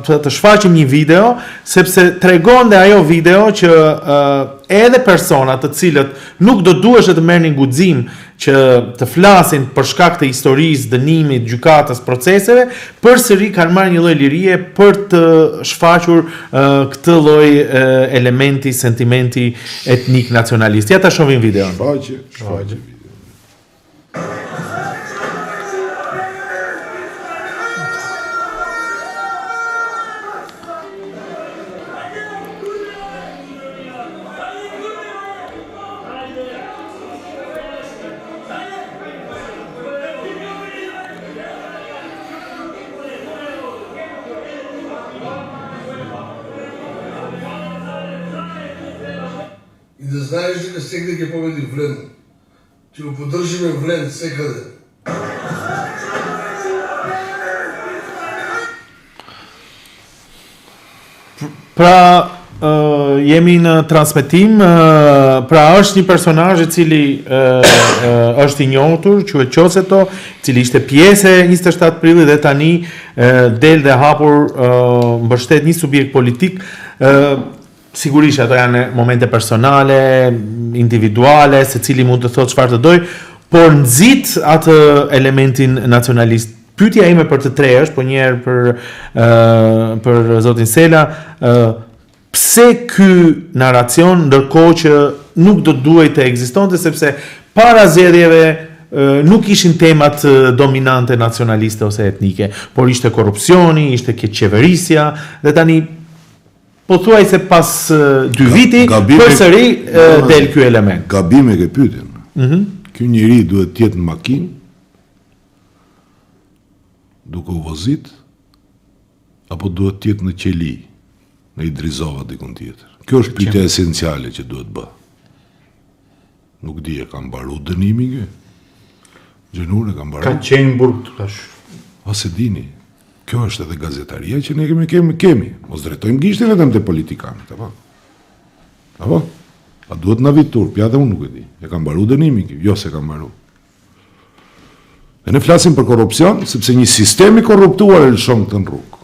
të shfaqim një video, sepse tregon dhe ajo video që edhe persona të cilët nuk do duhesh të merrnin guxim që të flasin për shkak të historisë, dënimit, gjykatës, proceseve, përsëri kanë marrë një lloj lirie për të shfaqur këtë lloj elementi, sentimenti etnik nacionalist. Ja ta shohim videon. Shfaqje. И да знаеш дека сегде ќе победи Влен. Ќе го поддржиме Влен секаде. Pra, jemi në transmetim, pra është një personazh i cili është i njohur, quhet Qoseto, i cili ishte pjesë e 27 prillit dhe tani del dhe hapur mbështet një subjekt politik. Sigurisht ato janë momente personale, individuale, secili mund të thotë çfarë të doj, por nxit atë elementin nacionalist. Pyetja ime për të tre është, po një herë për zotin Sela, pse ky naracion ndërkohë që nuk do duhej të ekzistonte, sepse para zgjedhjeve nuk ishin temat dominante nacionaliste ose etnike, por ishte korrupsioni, ishte keqeverisja, dhe tani po thuaj se pas 2 viti përsëri del ky element. Gabime ke pyetjen. Ky njeri duhet të jetë në makinë, duke u vozit, apo duhet të jetë në qeli, në Idrizova dikun tjetër. Kjo është pyetja esenciale që duhet bë. Nuk di e ka mbaru dënimi ky. Gjenur e ka mbaru. Ka qenë burg tash. Ose dini, kjo është edhe gazetaria që ne kemi. Mos drejtojmë gishtin vetëm te politikanët, apo? Apo? A duhet na vitur, pja dhe unë nuk e di. E ka mbaru dënimi ky, jo se ka mbaru. E ne flasim për korrupsion, sepse një sistem i korruptuar e lëshon këtë në rrugë.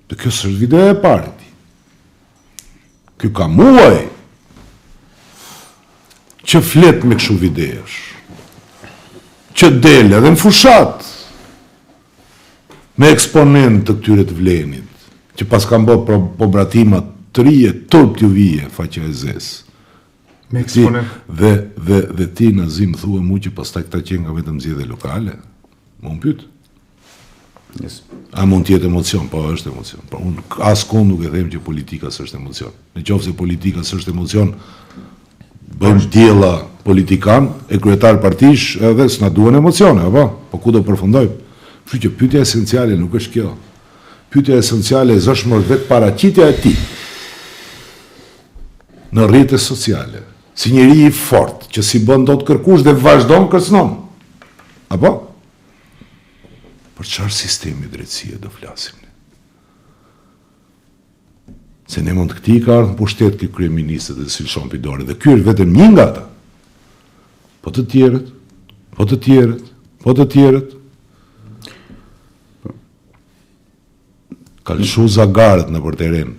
Dhe kjo është videoja e parë. Ky ka muaj që flet me kështu videosh. Që del edhe në fushat me eksponent të këtyre të Vlenit, që pas kanë bërë po bratimat të rije, turp t'ju vije, faqja e zes. Me eksponent. Dhe ti në zim thua mu që pastaj këta qenë nga vetëm zgjedhje lokale, më unë pyet. Yes. A mund tjetë emocion? Po, është emocion. Po, unë askund nuk e them që politika s'është emocion. Në qoftë se politika s'është emocion, bëjmë djella politikan e kryetar partish edhe s'na duhen emocione, apo? Po ku do përfundojmë? Kështu që pyetja esenciale nuk është kjo. Pyetja esenciale është më vetë paraqitja e tij në rrjetet sociale, si njeri i fort, që si bën dot kërkush dhe vazhdon kërcënon. Apo? Për çfarë sistemi drejtësie do flasim ne? Se ne mund këti ka ardhur në pushtet këtë kryeministët dhe Silshon Pidori, dhe ky është vetëm një nga ata. Po të tjerët, po të tjerët, po të tjerët. Ka lëshu zagarët në për teren.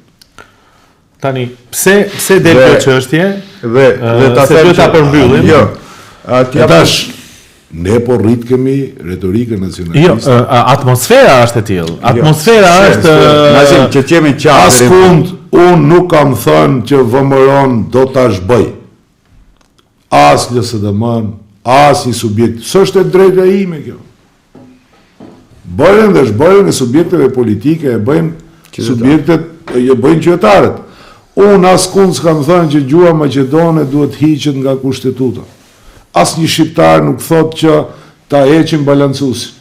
Tani, pse del kjo çështje? Dhe ta se duhet ta përmbyllim. Jo. Tash ne po rrit kemi retorikën nacionaliste. Jo, atmosfera është e tillë. Atmosfera është Nazim që jemi qartë. Askund unë nuk kam thënë që VMRO do ta zhbëj. As LSDM-n, as një subjekt. S'është e drejta ime kjo. Bërën dhe shbërën e subjekteve politike e bëjnë subjektet, e bëjnë qytetarët. Unë askund s'kam thënë që gjuha maqedone duhet hiqet nga kushtetuta. As një shqiptar nuk thot që ta heqim balancusin.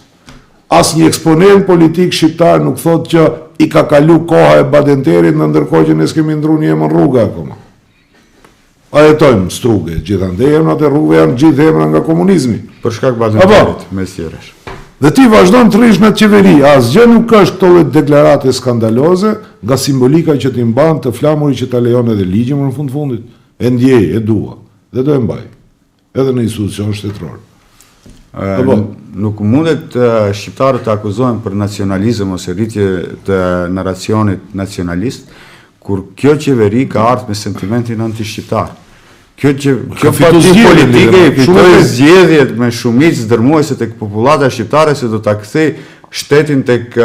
As një eksponent politik shqiptar nuk thot që i ka kalu koha e Badenterit në ndërkohë që ne s'kemi ndru një emën rruga akoma. A jetojmë struge, gjithandej emrat e rrugëve janë gjithë emra nga komunizmi. Për shkak Badenterit, mes tjeresh. Dhe ti vazhdon të rish në qeveri, asgjë nuk është këto deklarate skandaloze nga simbolika që ti mban të flamurit që ta lejon edhe ligji më në fundit. E ndjej, e dua, dhe do e mbaj, edhe në institucion shtetëror. Nuk mundet shqiptarët të akuzojnë për nacionalizëm ose rritje të narracionit nacionalist, kur kjo qeveri ka ardhur me sentimentin anti-shqiptar. Kjo parti politike i fitoi zgjedhjet me shumicë dërmuese tek popullata shqiptare se do ta kthej shtetin tek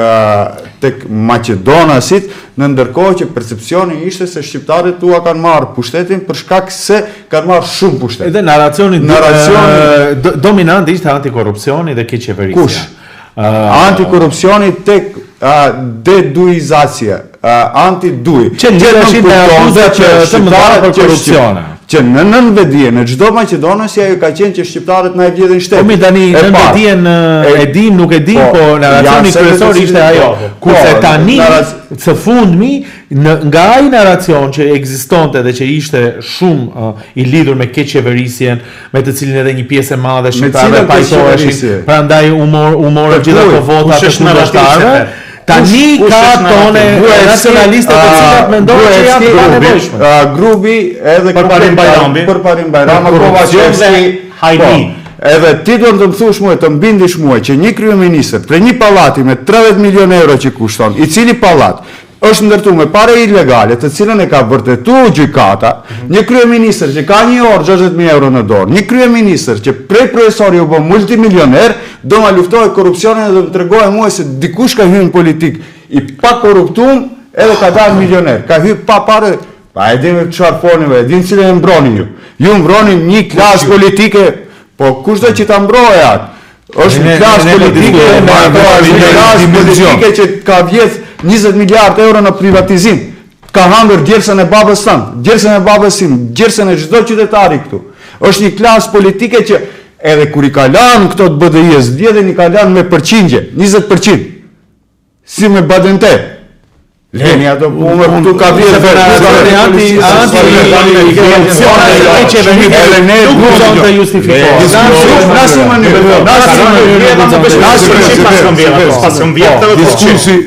maqedonasit, në ndërkohë që percepcioni ishte se shqiptarët tua kanë marrë pushtetin për shkak se kanë marrë shumë pushtet. Edhe narracioni dominant ishte antikorrupsioni dhe keqeverisja. Kush? Antikorrupsioni tek deduizacija, anti-duj. Që ndjeshin me akuzat të mëdha për korrupsione. Që në nënvedije, në çdo maqedonës ajo ka qenë që shqiptarët na e vjedhin shtetin. Po mi tani nënvedijen e dim, nuk e dim, po narracioni kryesor ishte ajo. Kurse tani së fundmi nga ai narracion që ekzistonte dhe që ishte shumë i lidhur me keqeverisjen, me të cilin edhe një pjesë e madhe shqiptarëve pajtoheshin, prandaj u morën gjithë ato vota të kundërshtarëve. Tani ka tone nacionaliste të cilat mendojnë që janë pa nevojshme. Grupi edhe për parim Bajrami, korrupsioni hajni. Edhe ti do të më thush mua, të mbindish mua që një kryeministër për një pallati me 30 milion euro që kushton, i cili pallat është ndërtuar me pare ilegale, të cilën e ka vërtetuar gjykata, një kryeministër që ka një orë 60.000 euro në dorë, një kryeministër që prej profesori u bë multimilioner, do ma luftoj korrupsionin dhe do më tregoj mua se dikush ka hyrë në politik i pa korruptum edhe ka dalë milioner, ka hyrë pa pare, pa e dimë çfarë folnive, e dimë cilën e mbroni ju. Ju mbroni një klasë politike, po kushdo që ta mbrojë atë. Është një klasë politike që ka vjedh 20 miliard euro në privatizim. Ka hangër djersën e babës tanë, djersën e babës sim, djersën e çdo qytetari këtu. Është një klasë politike që edhe kur i ka lanë këto të BDI-s, vjedhin i ka lanë me përqindje, 20%. Si me Badente. Leni ato punë këtu ka vjedhë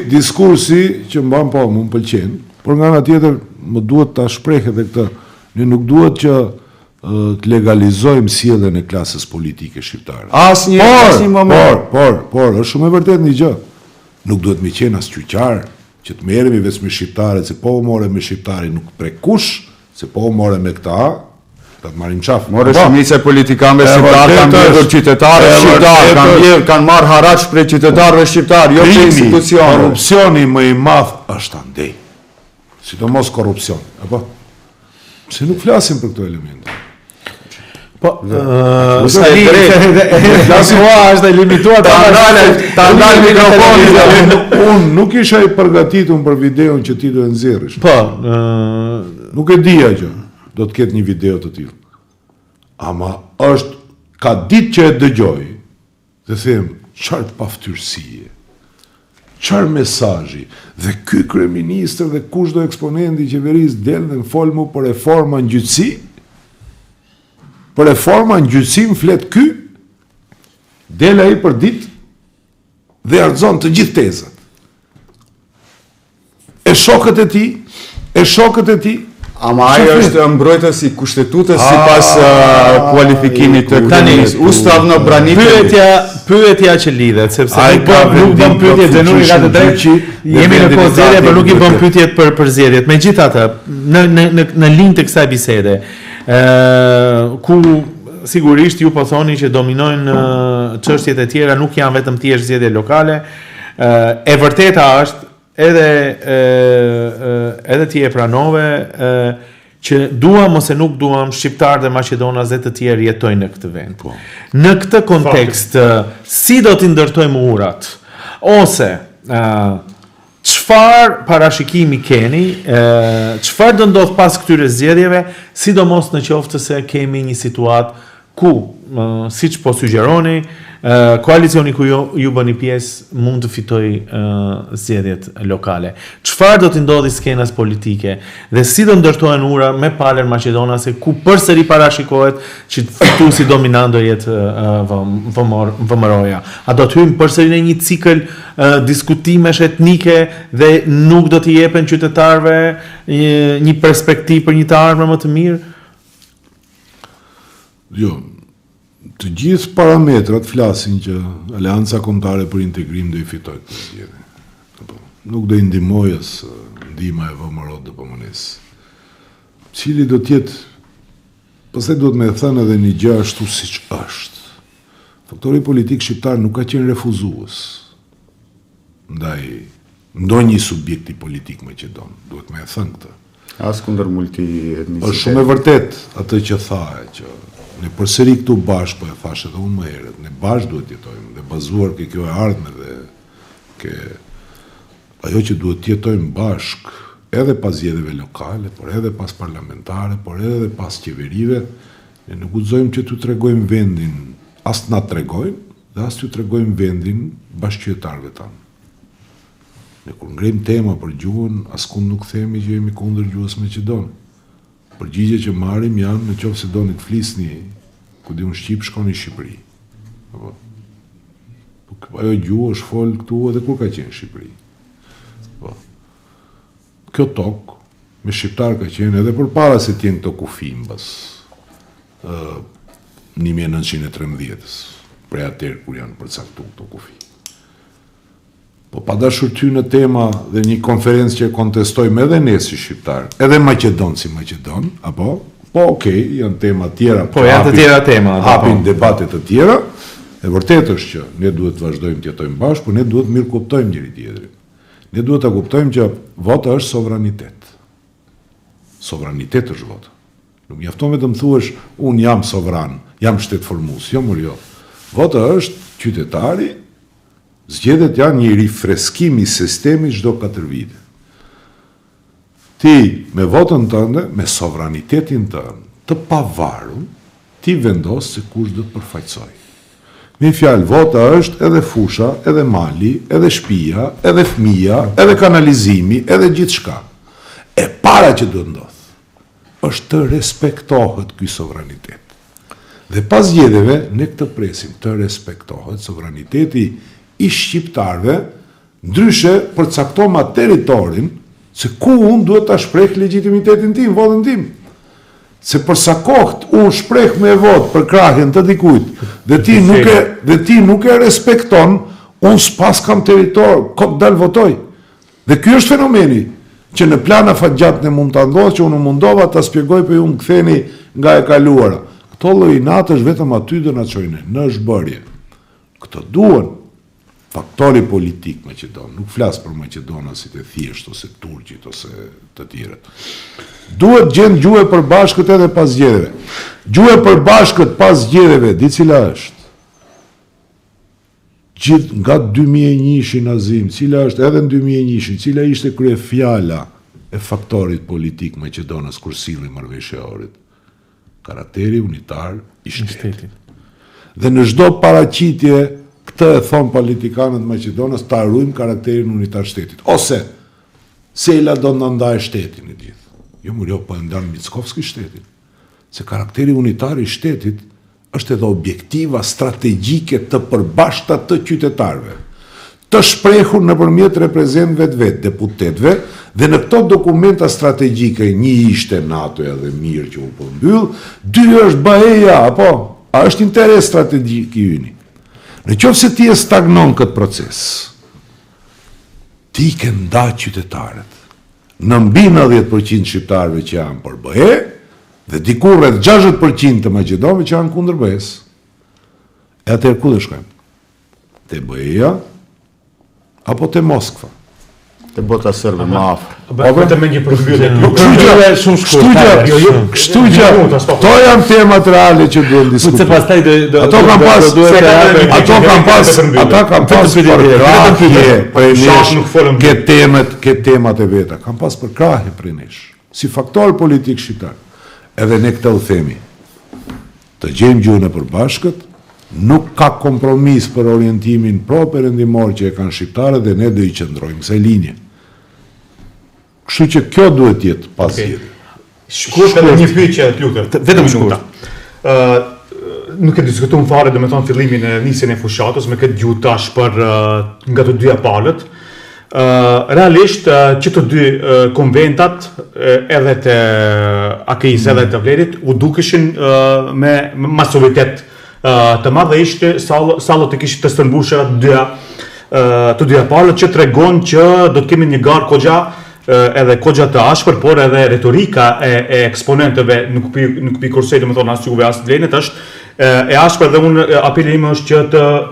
Diskursi që mban po më pëlqen, por nga ana tjetër më duhet ta shpreh edhe këtë. Ne nuk duhet që të legalizojmë sjelljen e klasës politike shqiptare. Asnjë moment. Por, është shumë e vërtetë një gjë. Nuk duhet me qenë as qyqar që të merremi vetëm me shqiptarët, se po u morëm me shqiptarin nuk prek kush, se po u morëm me këta, ta të marrim qafë. More shumica e politikanëve shqiptar kanë vjedhur qytetarë shqiptar, kanë marrë haraç prej qytetarëve shqiptar, jo prej institucioneve. Korrupsioni më i madh është andej. Sidomos korrupsioni, apo? Se nuk flasim për këto elemente. Po, është e limituar ta ndal mikrofonin. Unë nuk isha i përgatitur për videon që ti do e nxjerrësh. Po, nuk e dija që do të ketë një video të tillë. Ama ka ditë që e dëgjoj, dhe them, çfarë paftyrësie, çfarë mesazhi, dhe ky kryeministër dhe kushdo eksponenti i qeverisë del dhe fol mu për reforma në gjyqësi. Për reforma në gjyqësi më flet ky, del ai për ditë dhe argëzon të gjithë tezat. E shokët e tij, ama ai është mbrojtës i kushtetutës sipas kualifikimit të kryeministit. Ustav në branitë. Pyetja që lidhet, sepse nuk bën pyetje dhe nuk i ka të drejtë. Jemi në kohë zgjedhje, por nuk i bën pyetjet për zgjedhjet. Megjithatë, në linjë të kësaj bisede, ku sigurisht ju po thoni që dominojnë çështjet e tjera, nuk janë vetëm thjesht zgjedhje lokale, e vërteta është edhe ti e pranove që duam ose nuk duam shqiptarë dhe Maqedonas dhe të tjerë jetojnë në këtë vend. Në këtë kontekst, si do t'i ndërtojmë urat? Ose çfarë parashikimi keni, çfarë do ndodh pas këtyre zgjedhjeve, sidomos në qoftë se kemi një situatë ku, siç po sugjeroni, koalicioni ku ju bëni pjesë mund të fitoj zgjedhjet lokale. Çfarë do të ndodhi skenas politike dhe si do ndërtohen ura me palën maqedonase ku përsëri parashikohet që fituesi dominant do jetë VMRO-ja. A do të hyjmë përsëri në një cikël diskutimesh etnike dhe nuk do t'i jepen qytetarëve një perspektivë për një të ardhme më të mirë? Jo, të gjithë parametrat flasin që Aleanca Kombëtare për Integrim do i fitojë këtë zgjedhje. Nuk do i ndihmojë as ndihma e VMRO-t DPMN-s. Cili do të jetë, pastaj duhet më thënë edhe një gjë ashtu siç është. Faktori politik shqiptar nuk ka qenë refuzues ndaj ndonjë subjekti politik maqedon. Duhet më thënë këtë. As kundër multietnicitet. Është shumë e vërtet atë që thaje që ne përsëri këtu bashkë, po e thash edhe unë më herët, ne bashkë duhet jetojmë dhe bazuar ke kjo e ardhme dhe ke ajo që duhet jetojmë bashkë edhe pas zgjedhjeve lokale, por edhe pas parlamentare, por edhe pas qeverive, ne nuk guxojmë që t'u tregojmë vendin, as na tregojnë dhe as t'u tregojmë vendin bashkëqytetarëve tanë. Ne kur ngrejmë tema për gjuhën, askund nuk themi që jemi kundër gjuhës maqedone. Përgjigje që marrim janë në qoftë se doni të flisni, ku di unë shqip, shkoni në Shqipëri. Apo. Ajo gjuhë është fol këtu edhe kur ka qenë në Shqipëri. Apo. Kjo tokë me shqiptar ka qenë edhe përpara se t'jenë këto kufi mbas 1913-s, prej atëherë kur janë përcaktuar këto kufi. Po pa dashur ty në tema dhe një konferencë që kontestojmë edhe ne si shqiptar, edhe Maqedon si Maqedon, apo? Po okej, janë tema tjera. Po janë të tjera tema. Hapin debate të tjera, e vërtet është që ne duhet të vazhdojmë të jetojmë bashkë, por ne duhet mirë kuptojmë njëri tjetrin. Ne duhet të kuptojmë që vota është sovranitet. Sovranitet është vota. Nuk mjafton vetëm thuash, unë jam sovran, jam shtetformues, jo më jo. Vota është qytetari. Zgjedhjet janë një rifreskim i sistemit çdo 4 vite. Ti me votën tënde, me sovranitetin tënd, të pavarur, ti vendos se kush do të përfaqësoj. Me fjalë, vota është edhe fusha, edhe mali, edhe shtëpia, edhe fëmia, edhe kanalizimi, edhe gjithçka. E para që do ndodh është të respektohet ky sovranitet. Dhe pas zgjedhjeve ne këtë presim, të respektohet sovraniteti i shqiptarve, ndryshe përcaktojmë atë territorin se ku unë duhet ta shpreh legitimitetin tim, votën tim. Se për sa kohë unë shpreh me votë për krahjen të dikujt, dhe ti nuk e respekton, unë s'pas kam territor, kot dal votoj. Dhe ky është fenomeni që në plana fatgjat ne mund ta ndodhë që unë mundova ta shpjegoj për ju më ktheni nga e kaluara. Këto lloj natësh vetëm aty do na çojnë në zhbërje. Këto duan faktori politik Maqedon, nuk flas për Maqedonasit e thjesht ose turqit ose të tjerët. Duhet gjend gjuhë përbashkët edhe pas zgjedhjeve. Gjuhë e përbashkët pas zgjedhjeve, di cila është? Gjithë nga 2001 Nazim, cila është edhe në 2001, cila ishte krye fjala e faktorit politik Maqedonës kur silli marrëveshja e Ohrit? Karakteri unitar i shtetit. Dhe në çdo paraqitje këtë e thon politikanët Maqedonës, ta ruajmë karakterin unitar shtetit. Ose Sela do në ndaj shtetin e gjithë. Jo po e ndan Mickovski shtetin. Se karakteri unitar i shtetit është edhe objektiva strategjike të përbashkëta të qytetarëve, të shprehur nëpërmjet reprezentëve të vet, deputetëve, dhe në këto dokumenta strategjike, një ishte NATO edhe mirë që u përmbyll, dy është BE-ja, apo? A është interes strategjik i yni? Në qoftë se ti e stagnon këtë proces, ti ke nda qytetarët. Në mbi 90% shqiptarëve që janë për BE, dhe dikur rreth 60% të maqedonëve që janë kundër BE-s. E atëherë ku do shkojmë? Te BE-ja apo te Moskva? Te bota serbe më afër. Vetëm me një përmbyllje. Kështu që to janë temat reale që duhen diskutuar. Se pastaj Ato kanë pas ke temat e veta, kanë pas përkrahje prej nesh. Si faktor politik shqiptar. Edhe ne këtë u themi. Të gjejmë gjuhën e përbashkët, nuk ka kompromis për orientimin pro-perëndimor që e kanë shqiptarët dhe ne do i qëndrojmë kësaj linje. Kështu që kjo duhet jetë pas zgjedhjeve. Shkurt edhe një pyetje të lutem. Vetëm shkurt. Nuk e diskutuam fare, domethënë fillimin e nisjen e fushatës me këtë gjuhë tash për nga të dyja palët. Realisht që të dy konventat edhe të AKI-s edhe të Vlerit u dukeshin me masivitet të madh dhe ishte sallot e kishin të stërmbushura të dyja palët që tregon që do të kemi një garë edhe kogja të ashpër, por edhe retorika e eksponentëve nuk pi kursej, domethënë as Juve as Vlenit është e ashpër dhe unë apeli im është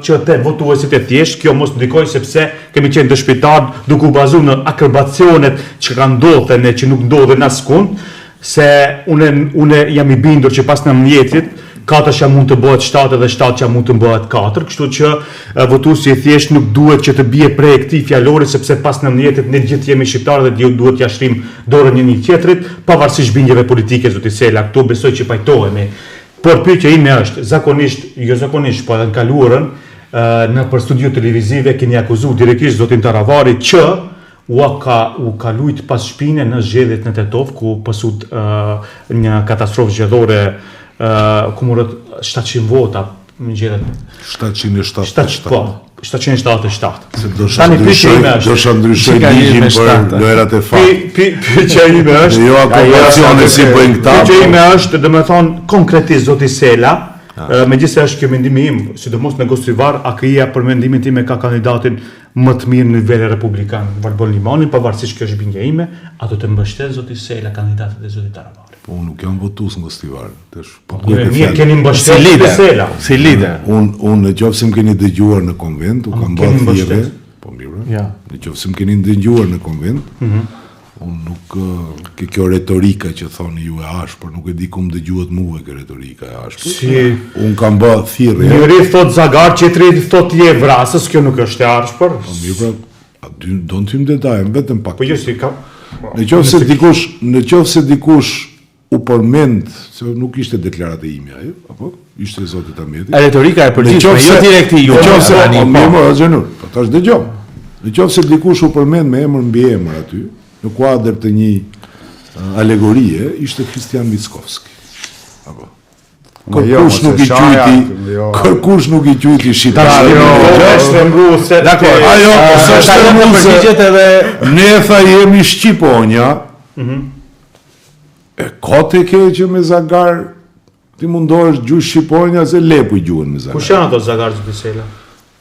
që të votuesit e thjesht kjo mos ndikoj sepse kemi qenë dëshpitar duke u bazuar në akrobacionet që kanë ndodhur që nuk ndodhen askund, se unë jam i bindur që pas 19-it 4 që mund të bëhet 7 dhe 7 që mund të bëhet 4, kështu që votuesi i thjesht nuk duhet që të bie prej këtij fjalori sepse pas 19-it ne gjithë jemi shqiptarë dhe duhet ja shtrim dorën një tjetrit pavarësisht bindjeve politike zoti Sela, këtu besoj që pajtohemi. Por pyetja ime është, zakonisht, po edhe në kaluarën, në për studio televizive keni akuzuar direktisht zotin Taravari që u ka lujt pas shpine në zgjedhjet në Tetov, ku pasut një katastrofë zgjedhore ku morët 700 vota në zgjedhjet. 777. 777. Se do ndryshoj ligjin për lojrat e fat. Pyetja ime është, jo aprobacione si bëjnë këta. Pyetja ime është, domethënë konkretisht zoti Sela, megjithëse është kjo mendimi im, sidomos në Gostrivar, AKI-ja për mendimin tim e ka kandidatin më të mirë në nivel republikan, Valbon Limani, pavarësisht kjo është bindja ime, a do të mbështet zoti Sela kandidatet e zotit Taravari? Po unë nuk jam votues në Gostrivar. Mirë, keni mbështetur Sela. Si lider. Unë në qoftë se më keni dëgjuar në konvent, u kam bërë thirrje. Po mirë. Ja. Në qoftë se më keni dëgjuar në konvent, unë nuk ke kjo retorika që thoni ju e ashpër, nuk e di ku më dëgjuat mua kjo retorika e ashpër. Si unë kam bërë thirrje. Njëri thot Zagar, tjetri thot je vrasës, kjo nuk është e ashpër. Po mirë, aty do të them detajin, vetëm pak. Po jo si ka. Në qoftë se dikush u përmend se nuk ishte deklaratë ime ajo, apo ishte zoti Tameti. Retorika e përgjithshme, jo direkti ju. Po tash dëgjoj. Në qoftë se dikush u përmend me emër mbi emër aty, në kuadër të një alegorie, ishte Kristian Mickovski. Apo kërkush nuk i quajti shqiptar. Dakor, ajo është përgjigjet edhe ne tha jemi Shqiponja. E kote ke që me Zagar ti mundohesh gjuhë Shqiponja se lepu i gjuhën me Zagar. Kush janë ato Zagar zoti Sela?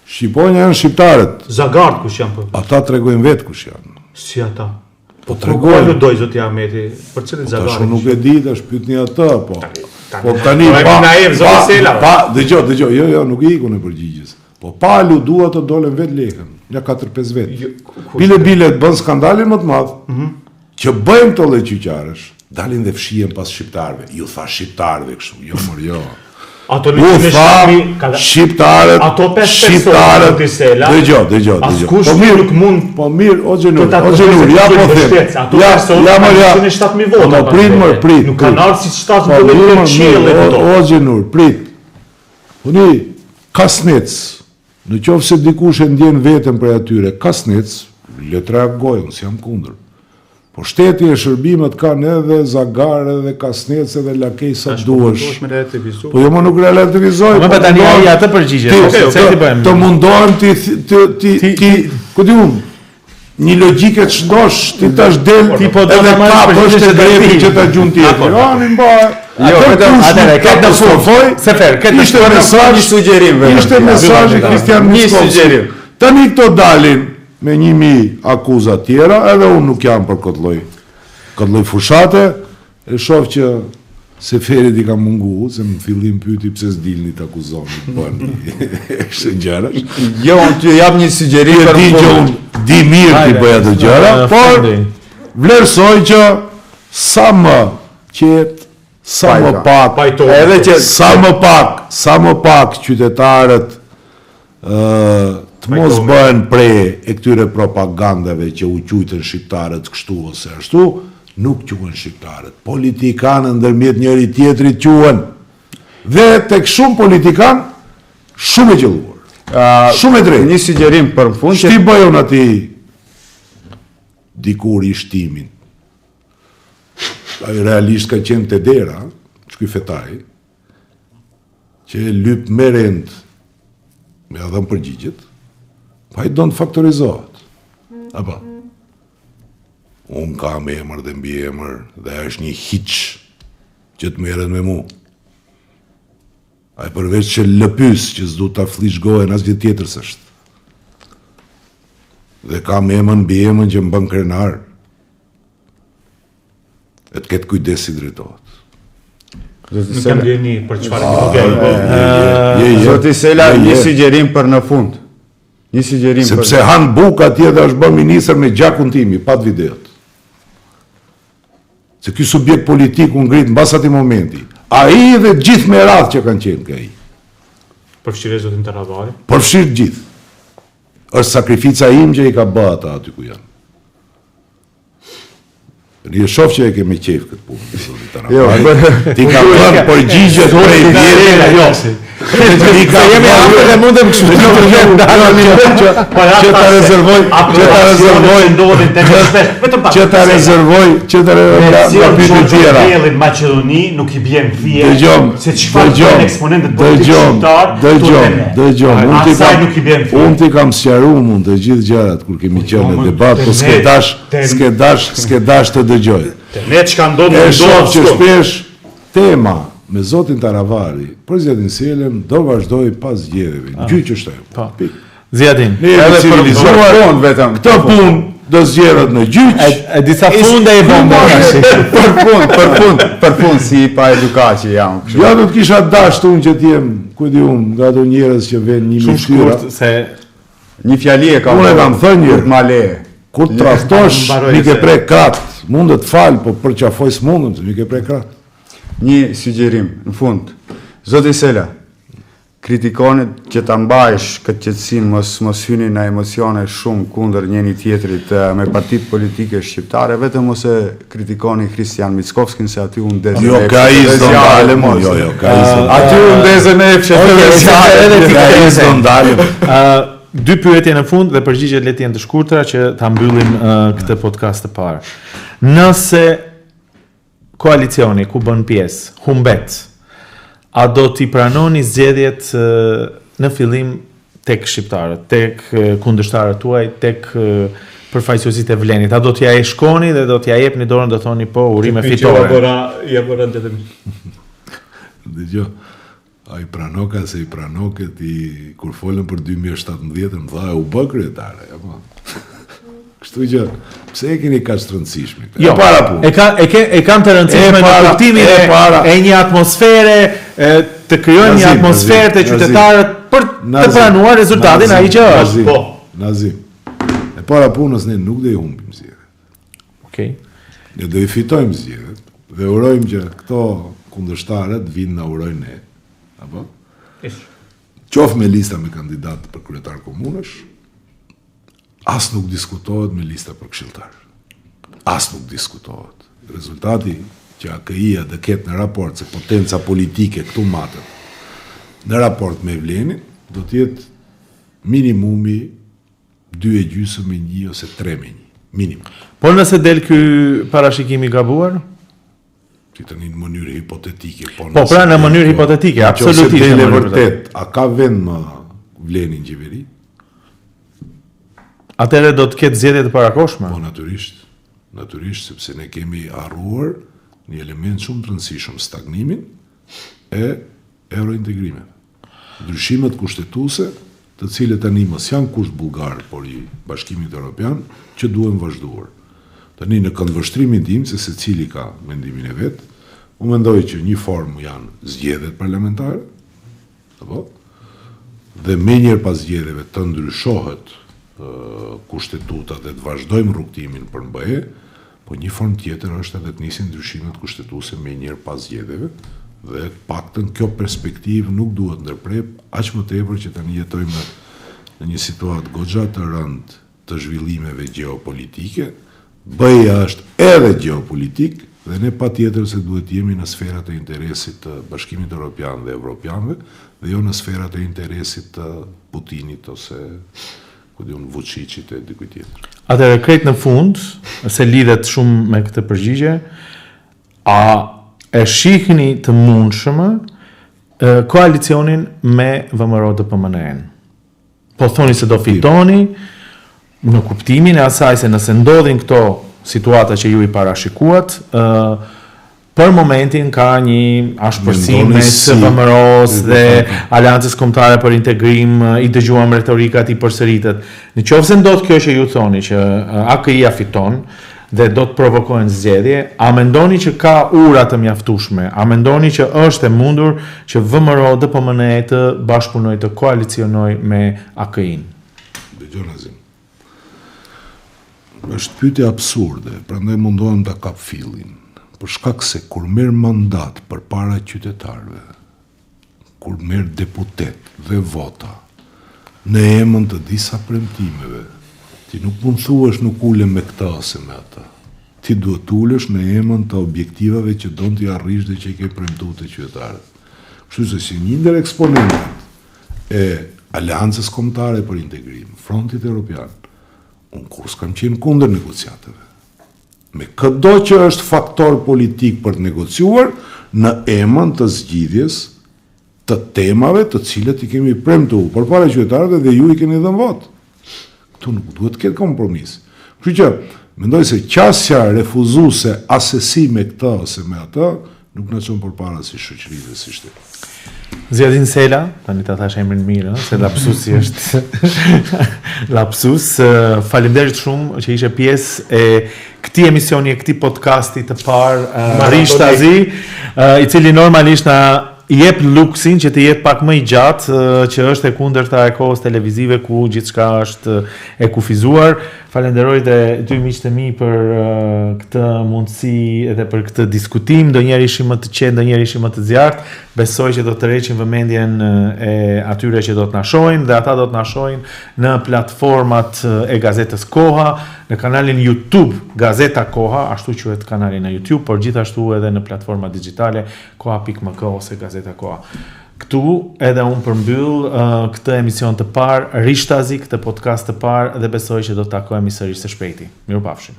Shqiponja janë shqiptarët. Zagart kush janë po? Ata tregojnë vetë kush janë. Si ata? Po tregojnë. Po doj zoti Ahmeti, për cilin Zagar? Tash nuk e di, tash pyetni atë, po. Po tani dëgjoj, jo, nuk i ikun e përgjigjes. Po palu dua të dolen vetë lekën, ja 4-5 vetë. Bile bën skandalin më të madh. Që bëjmë të lloj gjyqarësh, dalin dhe fshihen pas shqiptarëve. Ju tha shqiptarëve kështu, jo mor jo. Ato U tha shqiptarët, ato 5 shqiptarët. Dëgjoj. Askush nuk mund. Po mirë, o Xhenur, ja po them. Ato personë kanë 7000 vota. Prit. Nuk kanë ardhur si 7000 qiell ato. O Xhenur, prit. Uni kasnec. Në qoftë se dikush e ndjen veten për atyre, kasnec, le të reagojnë, si jam kundër. Po shteti e shërbimet kanë edhe zagare dhe kasnec edhe lakej sa duhesh. Po jo më nuk relativizoj. Po tani ai atë përgjigje. Të mundohem ti ku di unë, një logjike të shëndosh, ti tash del ti po do të marrësh përgjigje të grepi që ta gjun tjetër. Jo, mi mba. Jo, atëre, këtë do sfofoj. Sefer, këtë ishte mesazh, një sugjerim vetëm. Ishte mesazhi Kristian Miskovski. Tani këto dalin me 1000 akuza tjera, edhe unë nuk jam për këtë lloj fushate, e shoh që Seferit i ka mungu, se në fillim pyeti pse s'dilni të akuzoni, bëni kështu gjëra. Jo, unë t'ju jap një sugjerim për unë di mirë ti bëj ato gjëra, por vlerësoj që sa më qetë, sa më pak, edhe që sa më pak qytetarët të mos bëhen prej e këtyre propagandave që u quajtën shqiptarët kështu ose ashtu, nuk quhen shqiptarët. Politikanë ndërmjet njëri tjetrit quhen. Dhe tek shumë politikan, shumë e qelluar. Shumë e drejtë. Një sugjerim për fund. Shti bëjon ati dikur i shtimin. Ai realisht ka qenë te dera, çky fetaj, që lyp me rend me adhëm përgjigjet, pa i do në faktorizohet. Apo? Unë kam emër dhe mbi emër dhe është një hiq që të merret me mu. A i përveç që lëpys që s'du t'a flish gojen as gjithë tjetër s'është. Dhe kam emën mbi emën që më bën krenar. E të ketë kujdes si drejtohet. Nuk kam gjeni për çfarë. Zoti Sela, një sugjerim për në fund. Një sugjerim për... Sepse han buk atje dhe është bën ministër me gjakun timi, pat videot. Se ky subjekt politik u ngrit mbas atij momenti. Ai dhe gjithë me radhë që kanë qenë këj. Përfshirë zotin Taravari. Përfshirë gjithë. Është sakrifica im që i ka bë ata aty ku janë. Një shof që e kemi qef këtë punë, zotin Taravari. Ti ka bën përgjigjet prej vjetëve. Ti ka jemi hapur dhe mundem kështu që ta rezervoj që ta rezervoj tjera. Në Maqedoni nuk i bjen fije se çfarë bën eksponentët politikë shqiptar. Dëgjom. Unë ti kam sqaruar mund të gjithë gjërat kur kemi qenë në debat, po s'ke dash të dëgjoj. Ne çka ndodhi që shpesh tema me zotin Taravari, prezidentin Selem do vazhdoj pas zgjedhjeve. Gjyq është ajo. Pikë. Zjadin. Ne jemi civilizuar vetëm. Këtë punë do zgjedhet në gjyq. E disa funde i bën për fund si pa edukaçi jam. Ja do të kisha dashur unë që të jem, ku di unë, nga ato njerëz që vjen një mishtyra. Se një fjali e kam. Unë kam thënë ma le. Kur traftosh, mi ke prek krat. Mund të fal, po për qafoj s'mundem, mi ke prek krat. Një sugjerim, në fund. Zoti Sela, kritikonit që ta mbajsh këtë qetësinë mos hyni në emocione shumë kundër njëri tjetrit me partitë politike shqiptare, vetëm ose kritikoni Kristian Miskovskin se aty u ndezën. Jo, ka izë do ndalem. Jo, ka izë. Aty u ndezën e fshetë. Dy pyetje në fund dhe përgjigjet le të jenë të shkurtra që ta mbyllim këtë podcast të parë. Nëse koalicioni ku bën pjesë humbet, a do t'i pranoni zgjedhjet në fillim tek shqiptarët, tek kundërshtarët tuaj, tek përfaqësuesit e Vlenit? A do t'ja e shkoni dhe do t'ja jepni dorën, do thoni po, urime fitore? Ja bëra ndetëm. Dëgjoj. Ai pranoka se i pranoket i kur folën për 2017 më tha u bë kryetare, apo. Kështu që pse e keni kaq të rëndësishme? Jo, para punë. E kanë të rëndësishme në kuptimin e një atmosfere, të krijojnë një atmosferë të qytetarët për të pranuar rezultatin ai që është. Po, Nazim. E para punës ne nuk do i humbim zgjedhjet. Okej. Ne do i fitojmë zgjedhjet, Dhe urojmë që këto kundërshtarët vinë na urojnë ne. Apo? Qoftë me lista me kandidat për kryetar komunësh, as nuk diskutohet me lista për këshilltar. As nuk diskutohet. Rezultati që AKI-ja dhe ketë në raport se potenca politike këtu matët, në raport me Vlenin, do t'jetë minimumi 2,5-1 ose 3-1. Minimum. Por nëse del ky parashikimi i gabuar? Ti tani në mënyrë hipotetike. Po, pra në mënyrë hipotetike, absolutisht. Nëse del e vërtet, a ka vend më Vlenin qeveri? Atëherë do të ketë zgjedhje të parakoshme? Po, natyrisht, sepse ne kemi harruar një element shumë të rëndësishëm, stagnimin e eurointegrimeve. Ndryshimet kushtetuese, të cilët tani mos janë kusht bullgar, por i Bashkimit Evropian, që duhen vazhduar. Tani në këndvështrimin tim, se secili ka mendimin e vet, unë mendoj që një formë janë zgjedhjet parlamentare, apo? Dhe menjëherë pas zgjedhjeve të ndryshohet kushtetuta dhe të vazhdojmë rrugtimin për MBE, po një formë tjetër është edhe të nisin ndryshimet kushtetuese menjëherë pas zgjedhjeve, dhe paktën kjo perspektivë nuk duhet ndërprep, aq më tepër që tani jetojmë në një situatë goxha të rëndë të zhvillimeve gjeopolitike. BE-ja është edhe gjeopolitik dhe ne patjetër se duhet jemi në sferat e interesit të Bashkimit Evropian dhe Evropianëve dhe jo në sferat e interesit të Putinit ose Vučićit e dikujt tjetër. Atëherë krejt në fund, se lidhet shumë me këtë përgjigje, a e shihni të mundshëm koalicionin me VMRO-DPMNE-n? Po thoni se do fitoni në kuptimin e asaj se nëse ndodhin këto situata që ju i parashikuat, për momentin ka një ashpërsim mes VMRO-s dhe Aleancës Kombëtare për Integrim, i dëgjuam retorikat i përsëritet. Në qoftë se ndodh kjo që ju thoni që AKI-ja fiton dhe do të provokojnë zgjedhje, a mendoni që ka ura të mjaftueshme? A mendoni që është e mundur që VMRO-DPMNE të bashkëpunojë, të koalicionojë me AKI-n? Dëgjoni. Është pyetje absurde, prandaj mundohem ta kap fillin. Për shkak se kur merr mandat përpara qytetarëve, kur merr deputet dhe vota në emër të disa premtimeve, ti nuk mund thuash nuk ulem me këta ose me ata. Ti duhet ulesh në emër të objektivave që don t'i arrish dhe që i ke premtuar te qytetarët. Kështu se si një ndër eksponentët e Aleancës Kombëtare për Integrim, Frontit Evropian, unë kur s'kam qenë kundër negociatave. Me këdo që është faktor politik për të negociuar në emër të zgjidhjes të temave të cilët i kemi premtuar përpara qytetarëve dhe ju i keni dhënë votë. Këtu nuk duhet të ketë kompromis. Kështu që mendoj se qasja refuzuese asesi me këtë ose me atë nuk na çon përpara si shoqëri dhe si shtet. Zjadin Sela, tani ta thash emrin mirë, se lapsusi është lapsus. Faleminderit shumë që ishe pjesë e këtij emisioni, e këtij podcasti të parë Rishtazi, i cili normalisht na i jep luksin që të jetë pak më i gjatë, që është e kundërta e kohës televizive ku gjithçka është e kufizuar. Falenderoj dhe dy miqtë e mi për këtë mundësi edhe për këtë diskutim, ndonjëherë ishim më të qetë, ndonjëherë ishim më të zjarrt. Besoj që do të tërheqim vëmendjen e atyre që do të na shohin dhe ata do të na shohin në platformat e gazetës Koha, në kanalin YouTube Gazeta Koha, ashtu quhet kanali në YouTube, por gjithashtu edhe në platforma digjitale koha.mk ose Gazeta Koha. Këtu edhe unë përmbyll këtë emision të parë, Rishtazi, këtë podcast të parë, dhe besoj që do të takohemi sërish së shpejti. Mirupafshim.